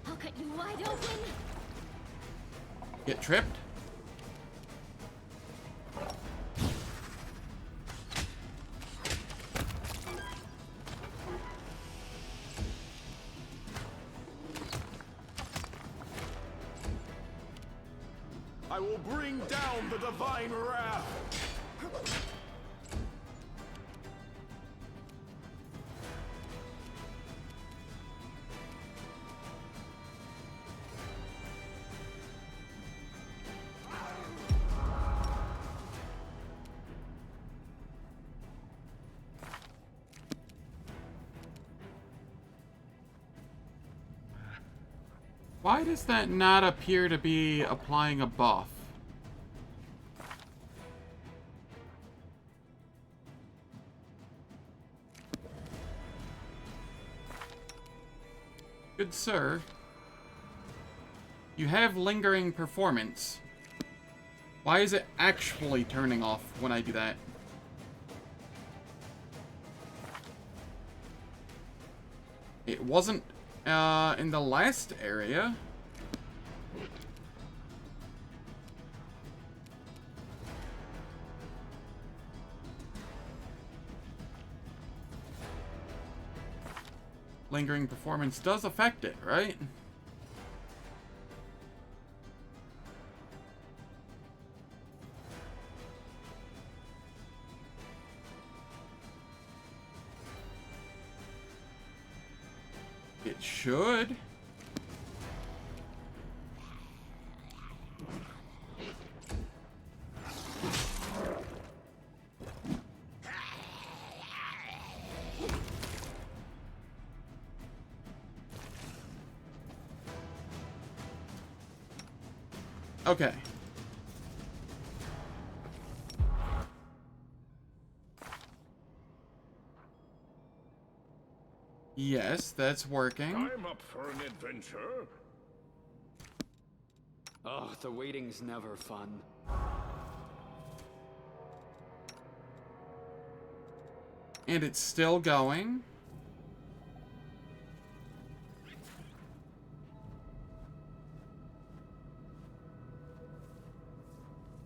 I'll cut you wide open. Get tripped? I will bring down the divine wrath. Why does that not appear to be applying a buff? Good sir, you have lingering performance. Why is it actually turning off when I do that? It wasn't in the last area. Lingering performance does affect it, right? It should. Okay. Yes, that's working. I'm up for an adventure. Oh, the waiting's never fun. And it's still going.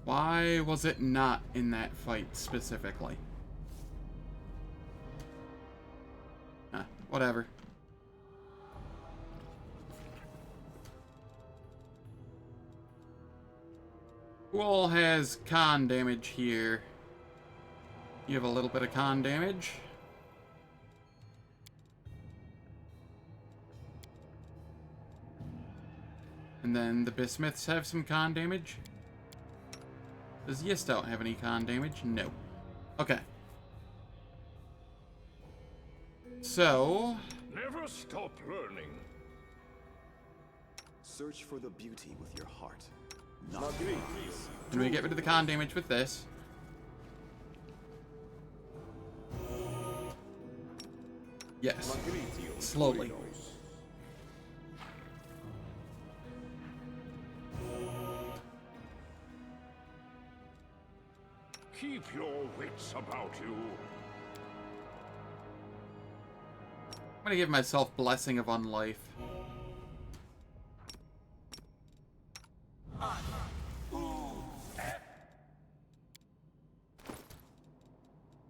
Why was it not in that fight specifically? Whatever. Who all has con damage here? You have a little bit of con damage. And then the Bismuths have some con damage. Does Yistout have any con damage? No. Okay. So... Never stop learning. Search for the beauty with your heart. Can we get rid of the con damage with this? Yes. Slowly. Keep your wits about you. I'm gonna give myself Blessing of Unlife.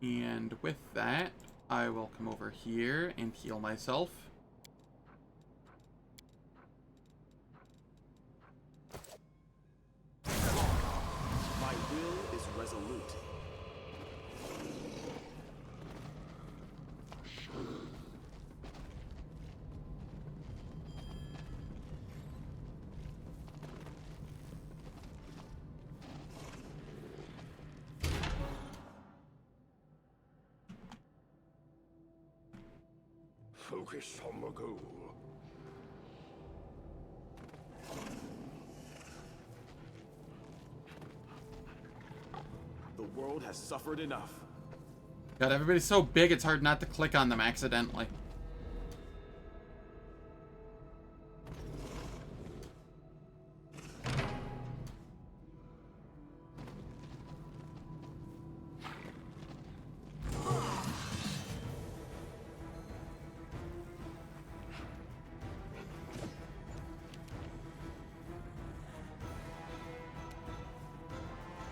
And with that, I will come over here and heal myself. My will is resolute. Focus on the goal. The world has suffered enough. God, everybody's so big it's hard not to click on them accidentally.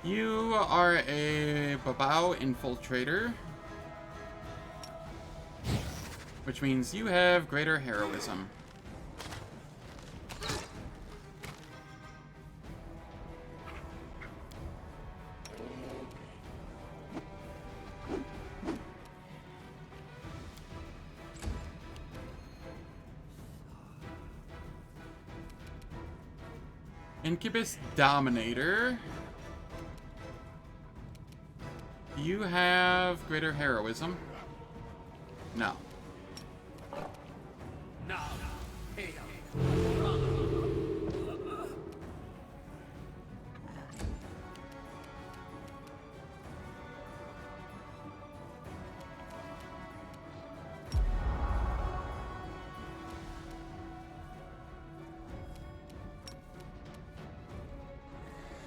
You are a Babao infiltrator, which means you have greater heroism. Incubus Dominator. Do you have greater heroism? No.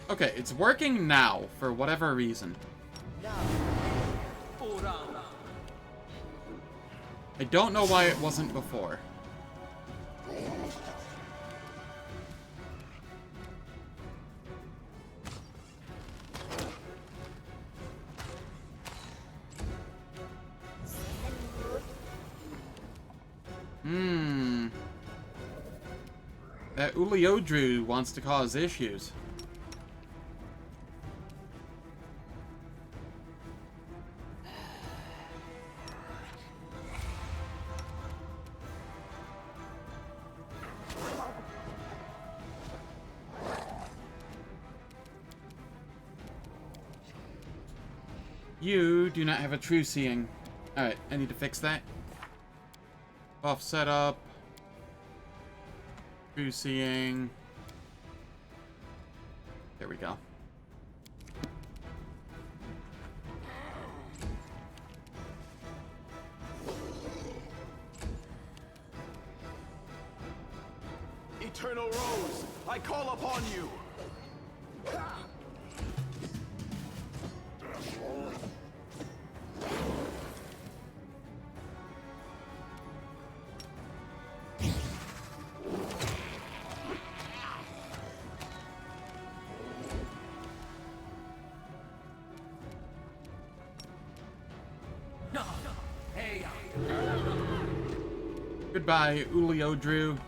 Okay, it's working now for whatever reason. I don't know why it wasn't before. That Uliodru wants to cause issues. You do not have a true seeing. Alright, I need to fix that. Buff setup. True seeing. There we go. Eternal Rose, I call upon you! Goodbye, Uliodru.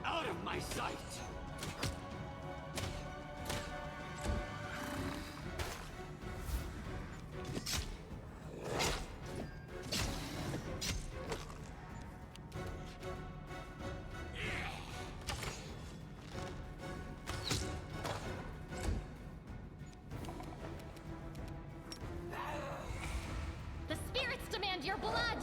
Out of my sight! The spirits demand your blood!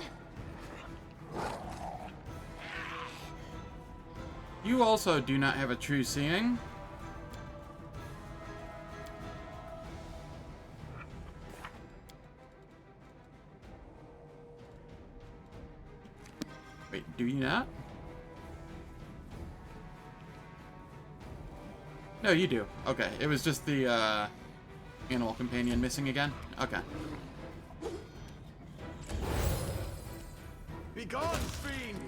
You also do not have a true seeing. Wait, do you not? No, you do. Okay, it was just the animal companion missing again. Okay. Begone, fiend!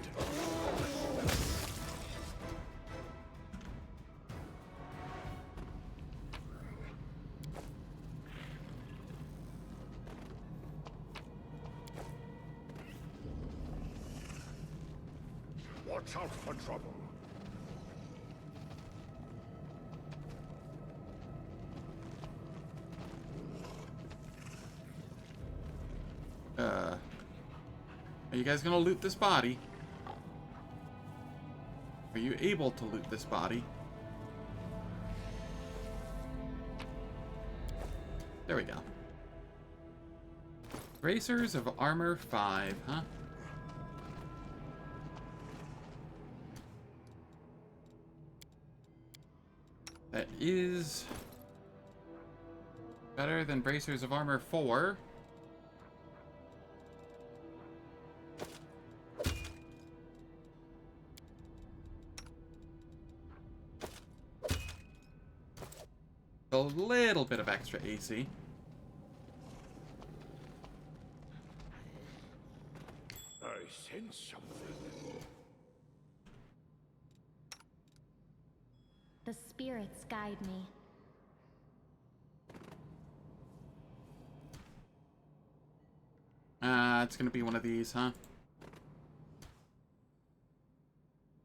Watch out for trouble. Are you guys gonna loot this body? Are you able to loot this body? There we go. Bracers of Armor 5, huh? That is better than Bracers of Armor 4. A little bit of extra AC. I sense something. The spirits guide me. It's gonna be one of these, huh?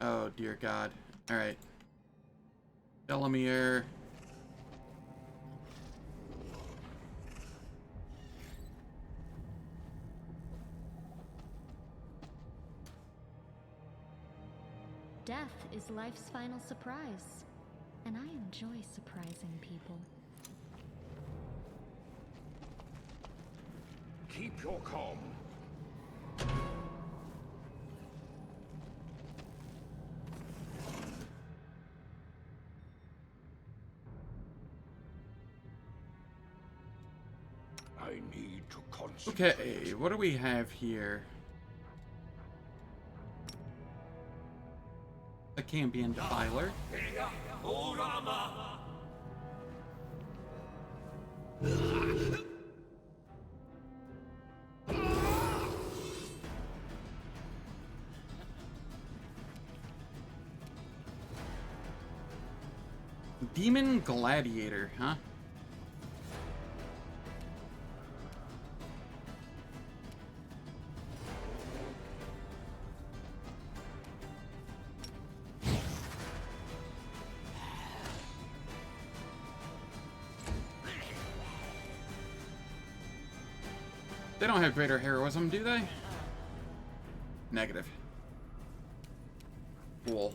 Oh, dear God. Alright. Delamere. Death is life's final surprise, and I enjoy surprising people. Keep your calm. I need to concentrate. Okay, what do we have here? A Cambion Defiler. Demon Gladiator, huh? They don't have greater heroism, do they? Negative. Cool.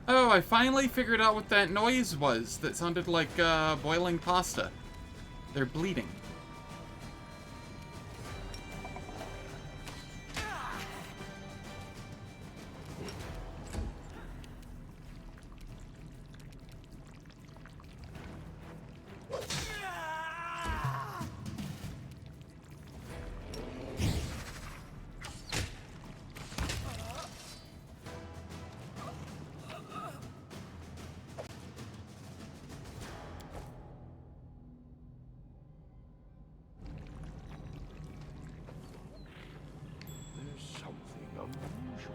Oh, I finally figured out what that noise was that sounded like boiling pasta. They're bleeding. Something unusual.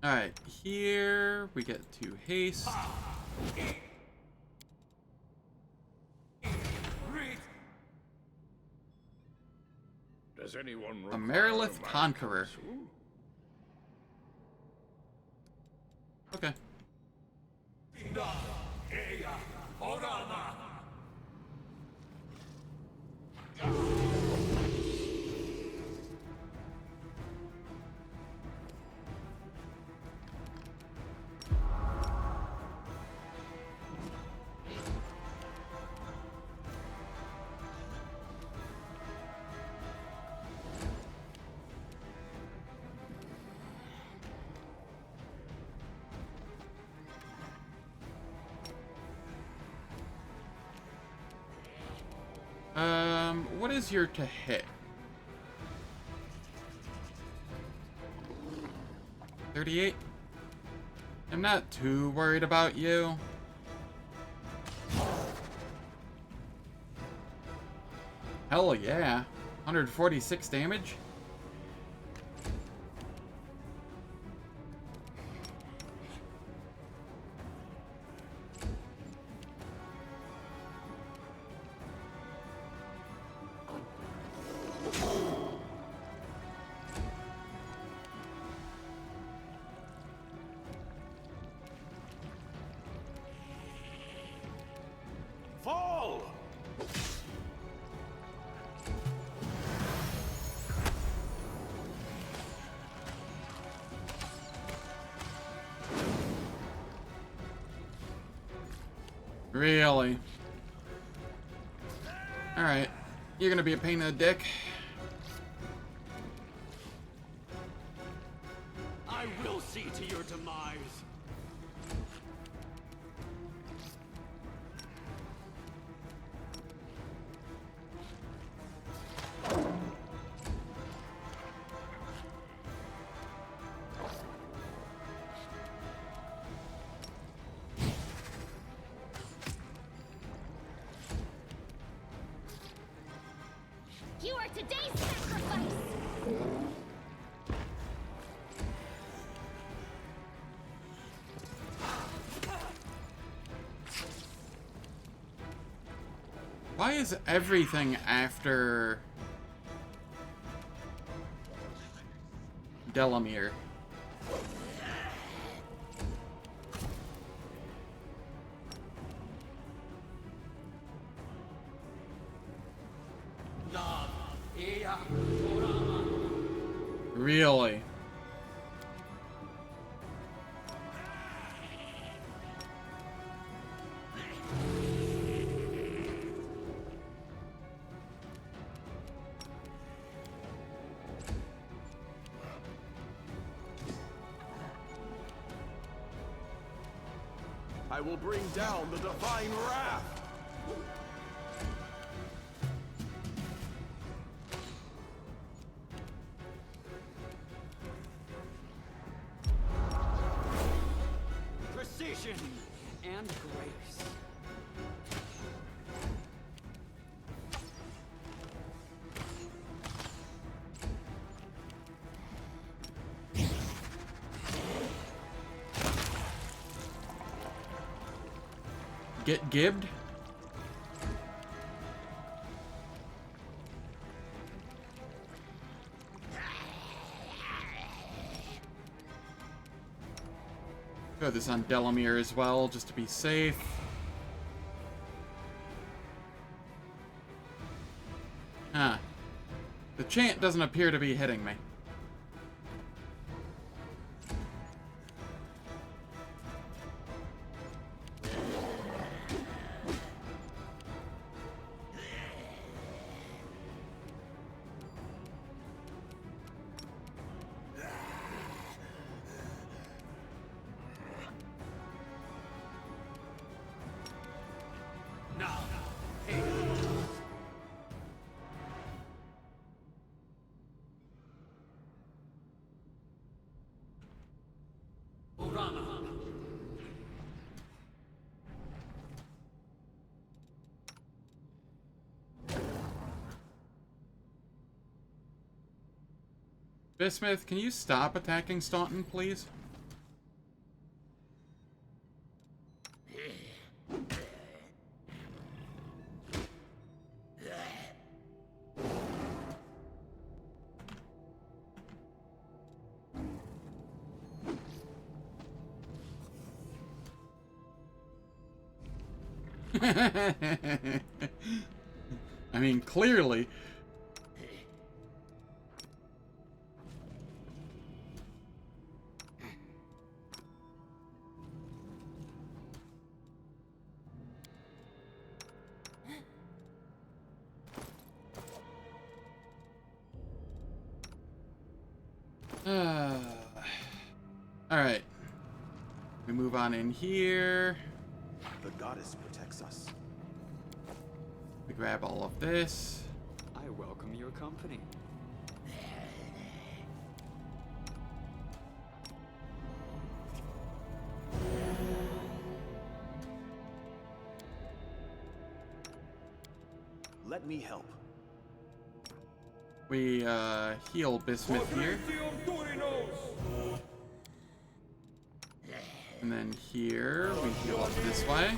Alright, here we get to haste. Does anyone A require Merilith my Conqueror. counsel? Okay. What is your to hit? 38? I'm not too worried about you. Hell yeah. 146 damage? Fall! Really? Alright. You're gonna be a pain in the dick. I will see to your demise. You are today's sacrifice! Why is everything after Delamere? Really? I will bring down the divine wrath. Precision and grace. Get gibbed? Throw this on Delamere as well, just to be safe. Huh. The chant doesn't appear to be hitting me. Bismuth, can you stop attacking Staunton, please? I mean, clearly. Alright. We move on in here. The goddess protects us. We grab all of this. I welcome your company. Let me help. We heal Bismuth here. And then here, we heal up this way.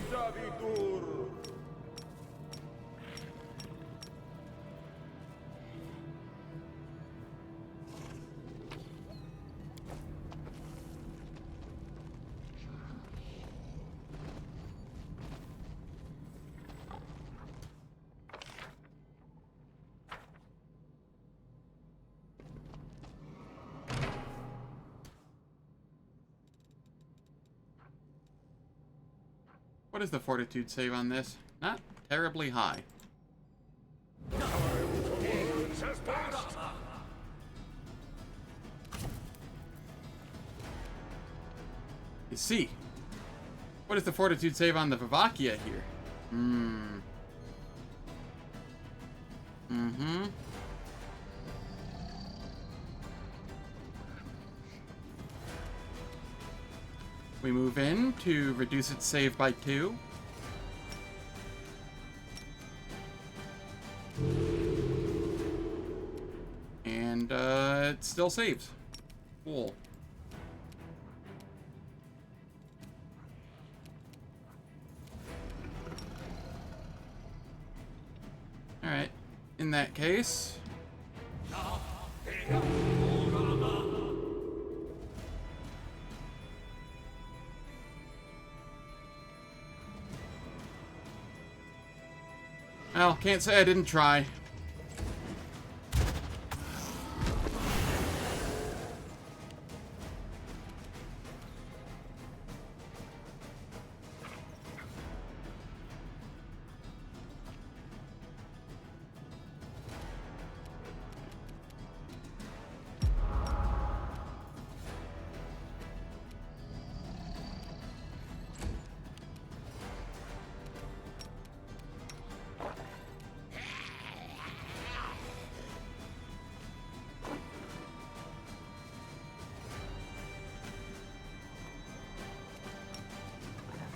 What is the fortitude save on this? Not terribly high. You see. What is the fortitude save on the Vivacia here? We move in to reduce its save by 2. And it still saves. Cool. Alright. In that case... Well, can't say I didn't try.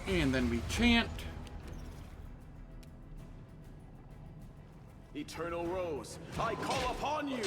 And then we chant. Eternal Rose, I call upon you!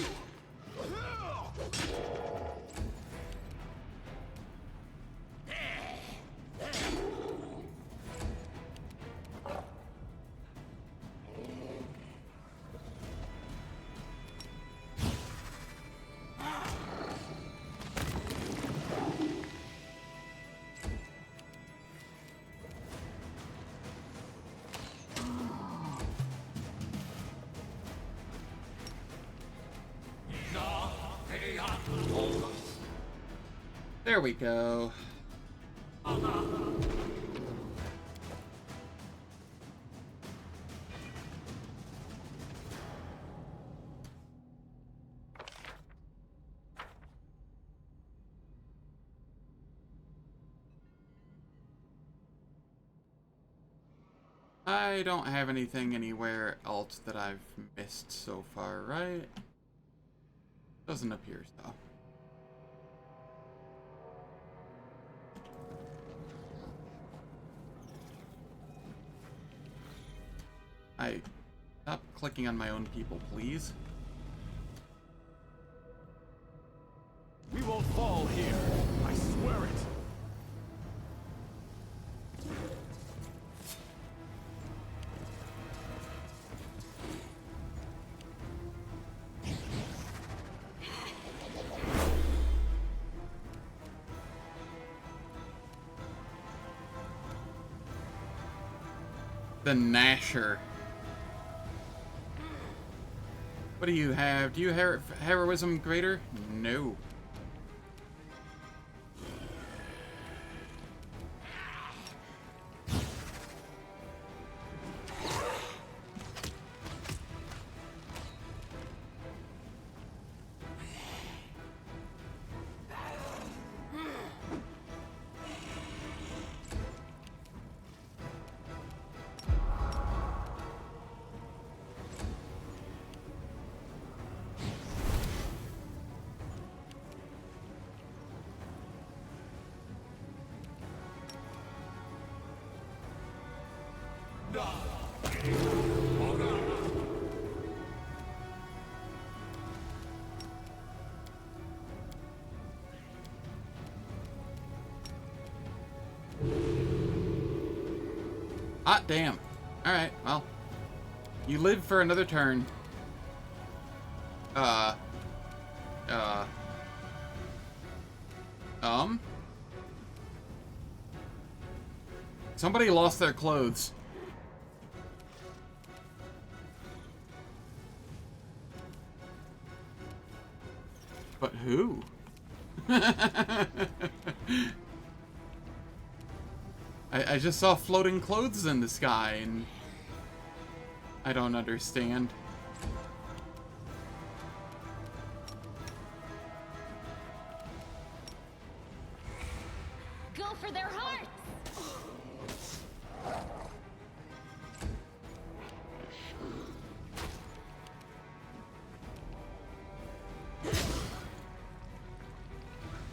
There we go. I don't have anything anywhere else that I've missed so far, right? Doesn't appear so. Stop clicking on my own people, please. We won't fall here. I swear it. The Gnasher. What do you have? Do you have heroism greater? No. Hot damn. Alright, well. You live for another turn. Somebody lost their clothes. But who? I just saw floating clothes in the sky, and I don't understand. Go for their hearts!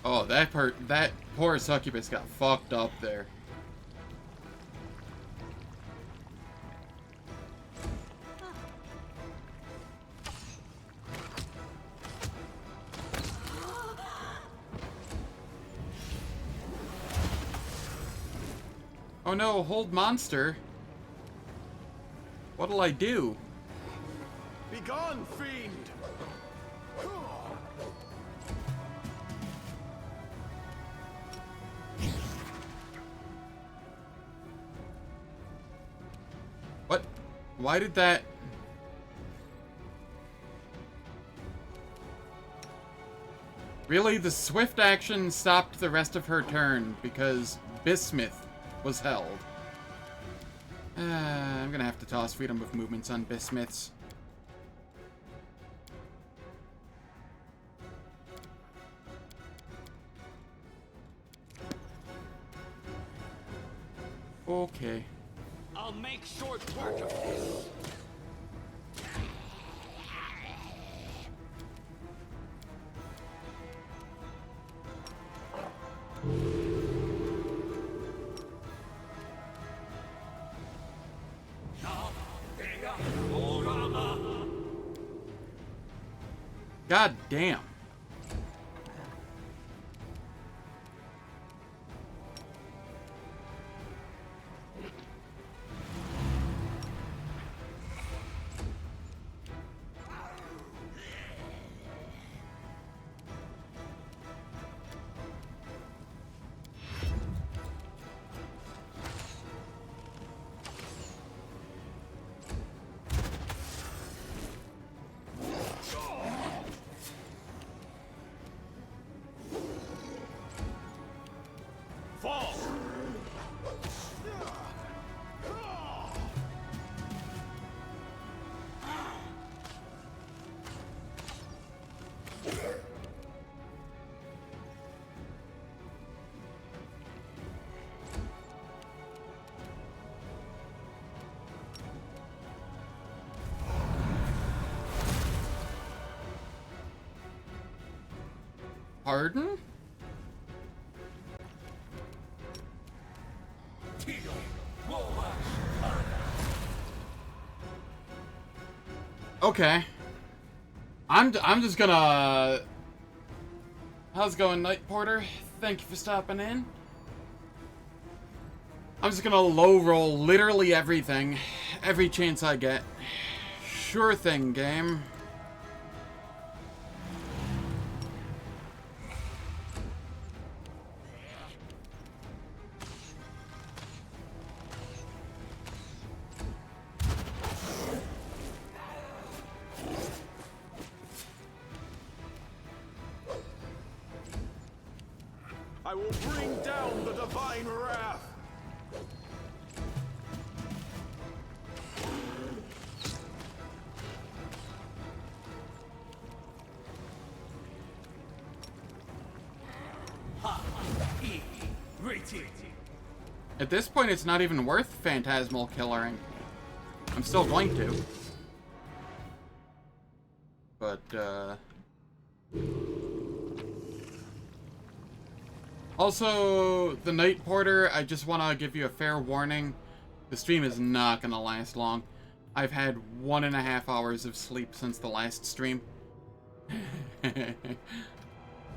Oh, that poor succubus got fucked up there. Oh no, hold monster. What'll I do? Begone, fiend! What? Why did that... Really? The swift action stopped the rest of her turn because Bismuth was held. I'm gonna have to toss freedom of movements on Bismuths. Okay. I'll make short work of this. God damn. Fall! Pardon? Okay. I'm just gonna... How's it going, Night Porter? Thank you for stopping in. I'm just gonna low roll literally everything. Every chance I get. Sure thing, game. I will bring down the divine wrath! At this point, it's not even worth phantasmal killering. I'm still going to. But, also, the Night Porter, I just want to give you a fair warning. The stream is not going to last long. I've had 1.5 hours of sleep since the last stream.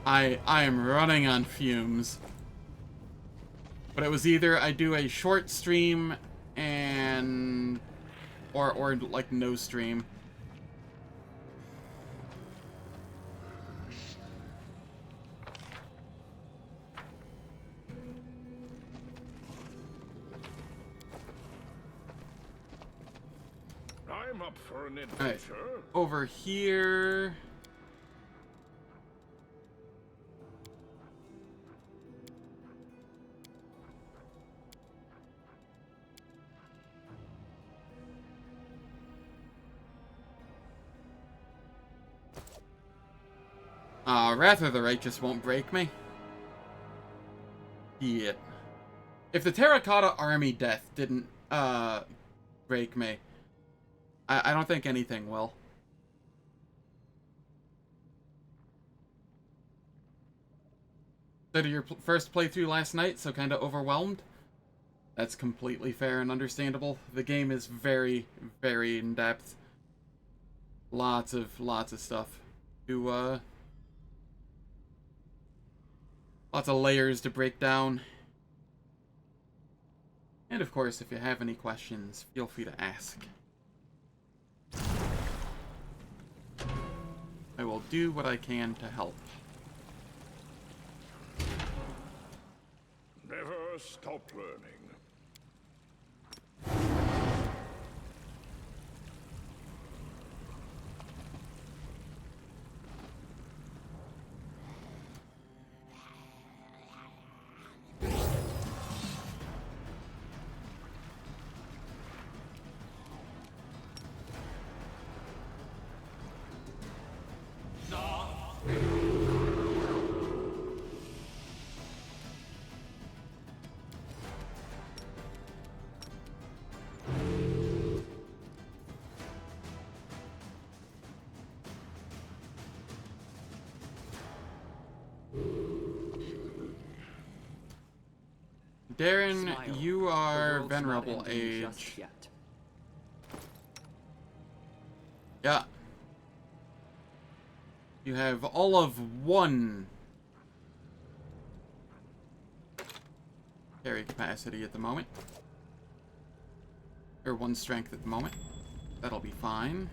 I am running on fumes. But it was either I do a short stream and... Or like, no stream. I'm up for an Alright, adventure. over here... Wrath of the Righteous won't break me. Yeah. If the Terracotta Army death didn't, break me, I don't think anything will. So did your first playthrough last night, so kinda overwhelmed? That's completely fair and understandable. The game is very, very in-depth. Lots of stuff to, lots of layers to break down. And of course, if you have any questions, feel free to ask. I will do what I can to help. Never stop learning. Darren, Smile. you The are world's not venerable ending just age. yet. Yeah. You have all of one carry capacity at the moment. Or one strength at the moment. That'll be fine.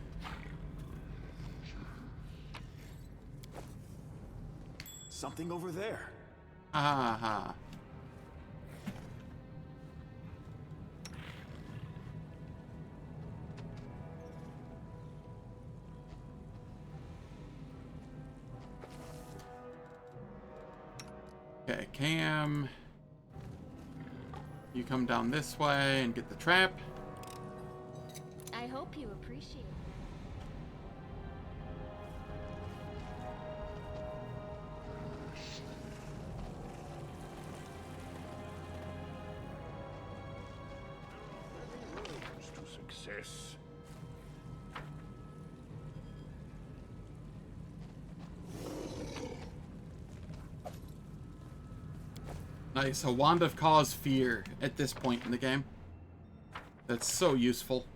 Something over there. Ha ha ha. Okay, Cam. You come down this way and get the trap. I hope you appreciate it. Roads to success. Nice, a Wand of Cause Fear at this point in the game. That's so useful.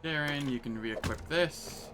Darren, you can re-equip this.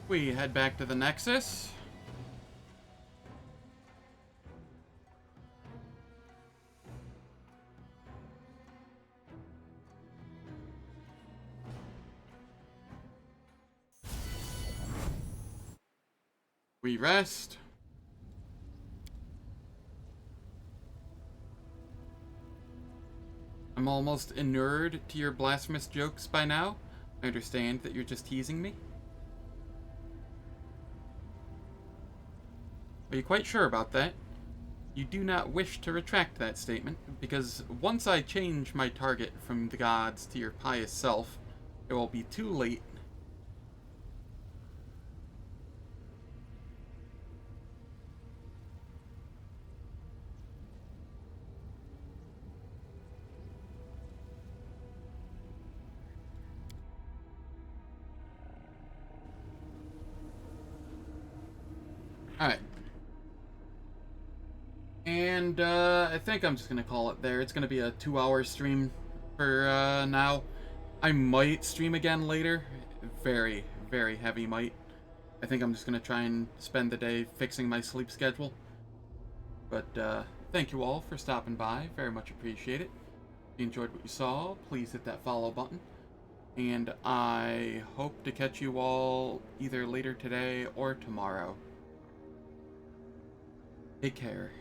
We head back to the Nexus. We rest. I'm almost inured to your blasphemous jokes by now. I understand that you're just teasing me. Are you quite sure about that? You do not wish to retract that statement, because once I change my target from the gods to your pious self, it will be too late. Alright. And, I think I'm just gonna call it there. It's gonna be a 2-hour stream for, now. I might stream again later. Very, very heavy might. I think I'm just gonna try and spend the day fixing my sleep schedule. But, thank you all for stopping by. Very much appreciate it. If you enjoyed what you saw, please hit that follow button. And I hope to catch you all either later today or tomorrow. Take care.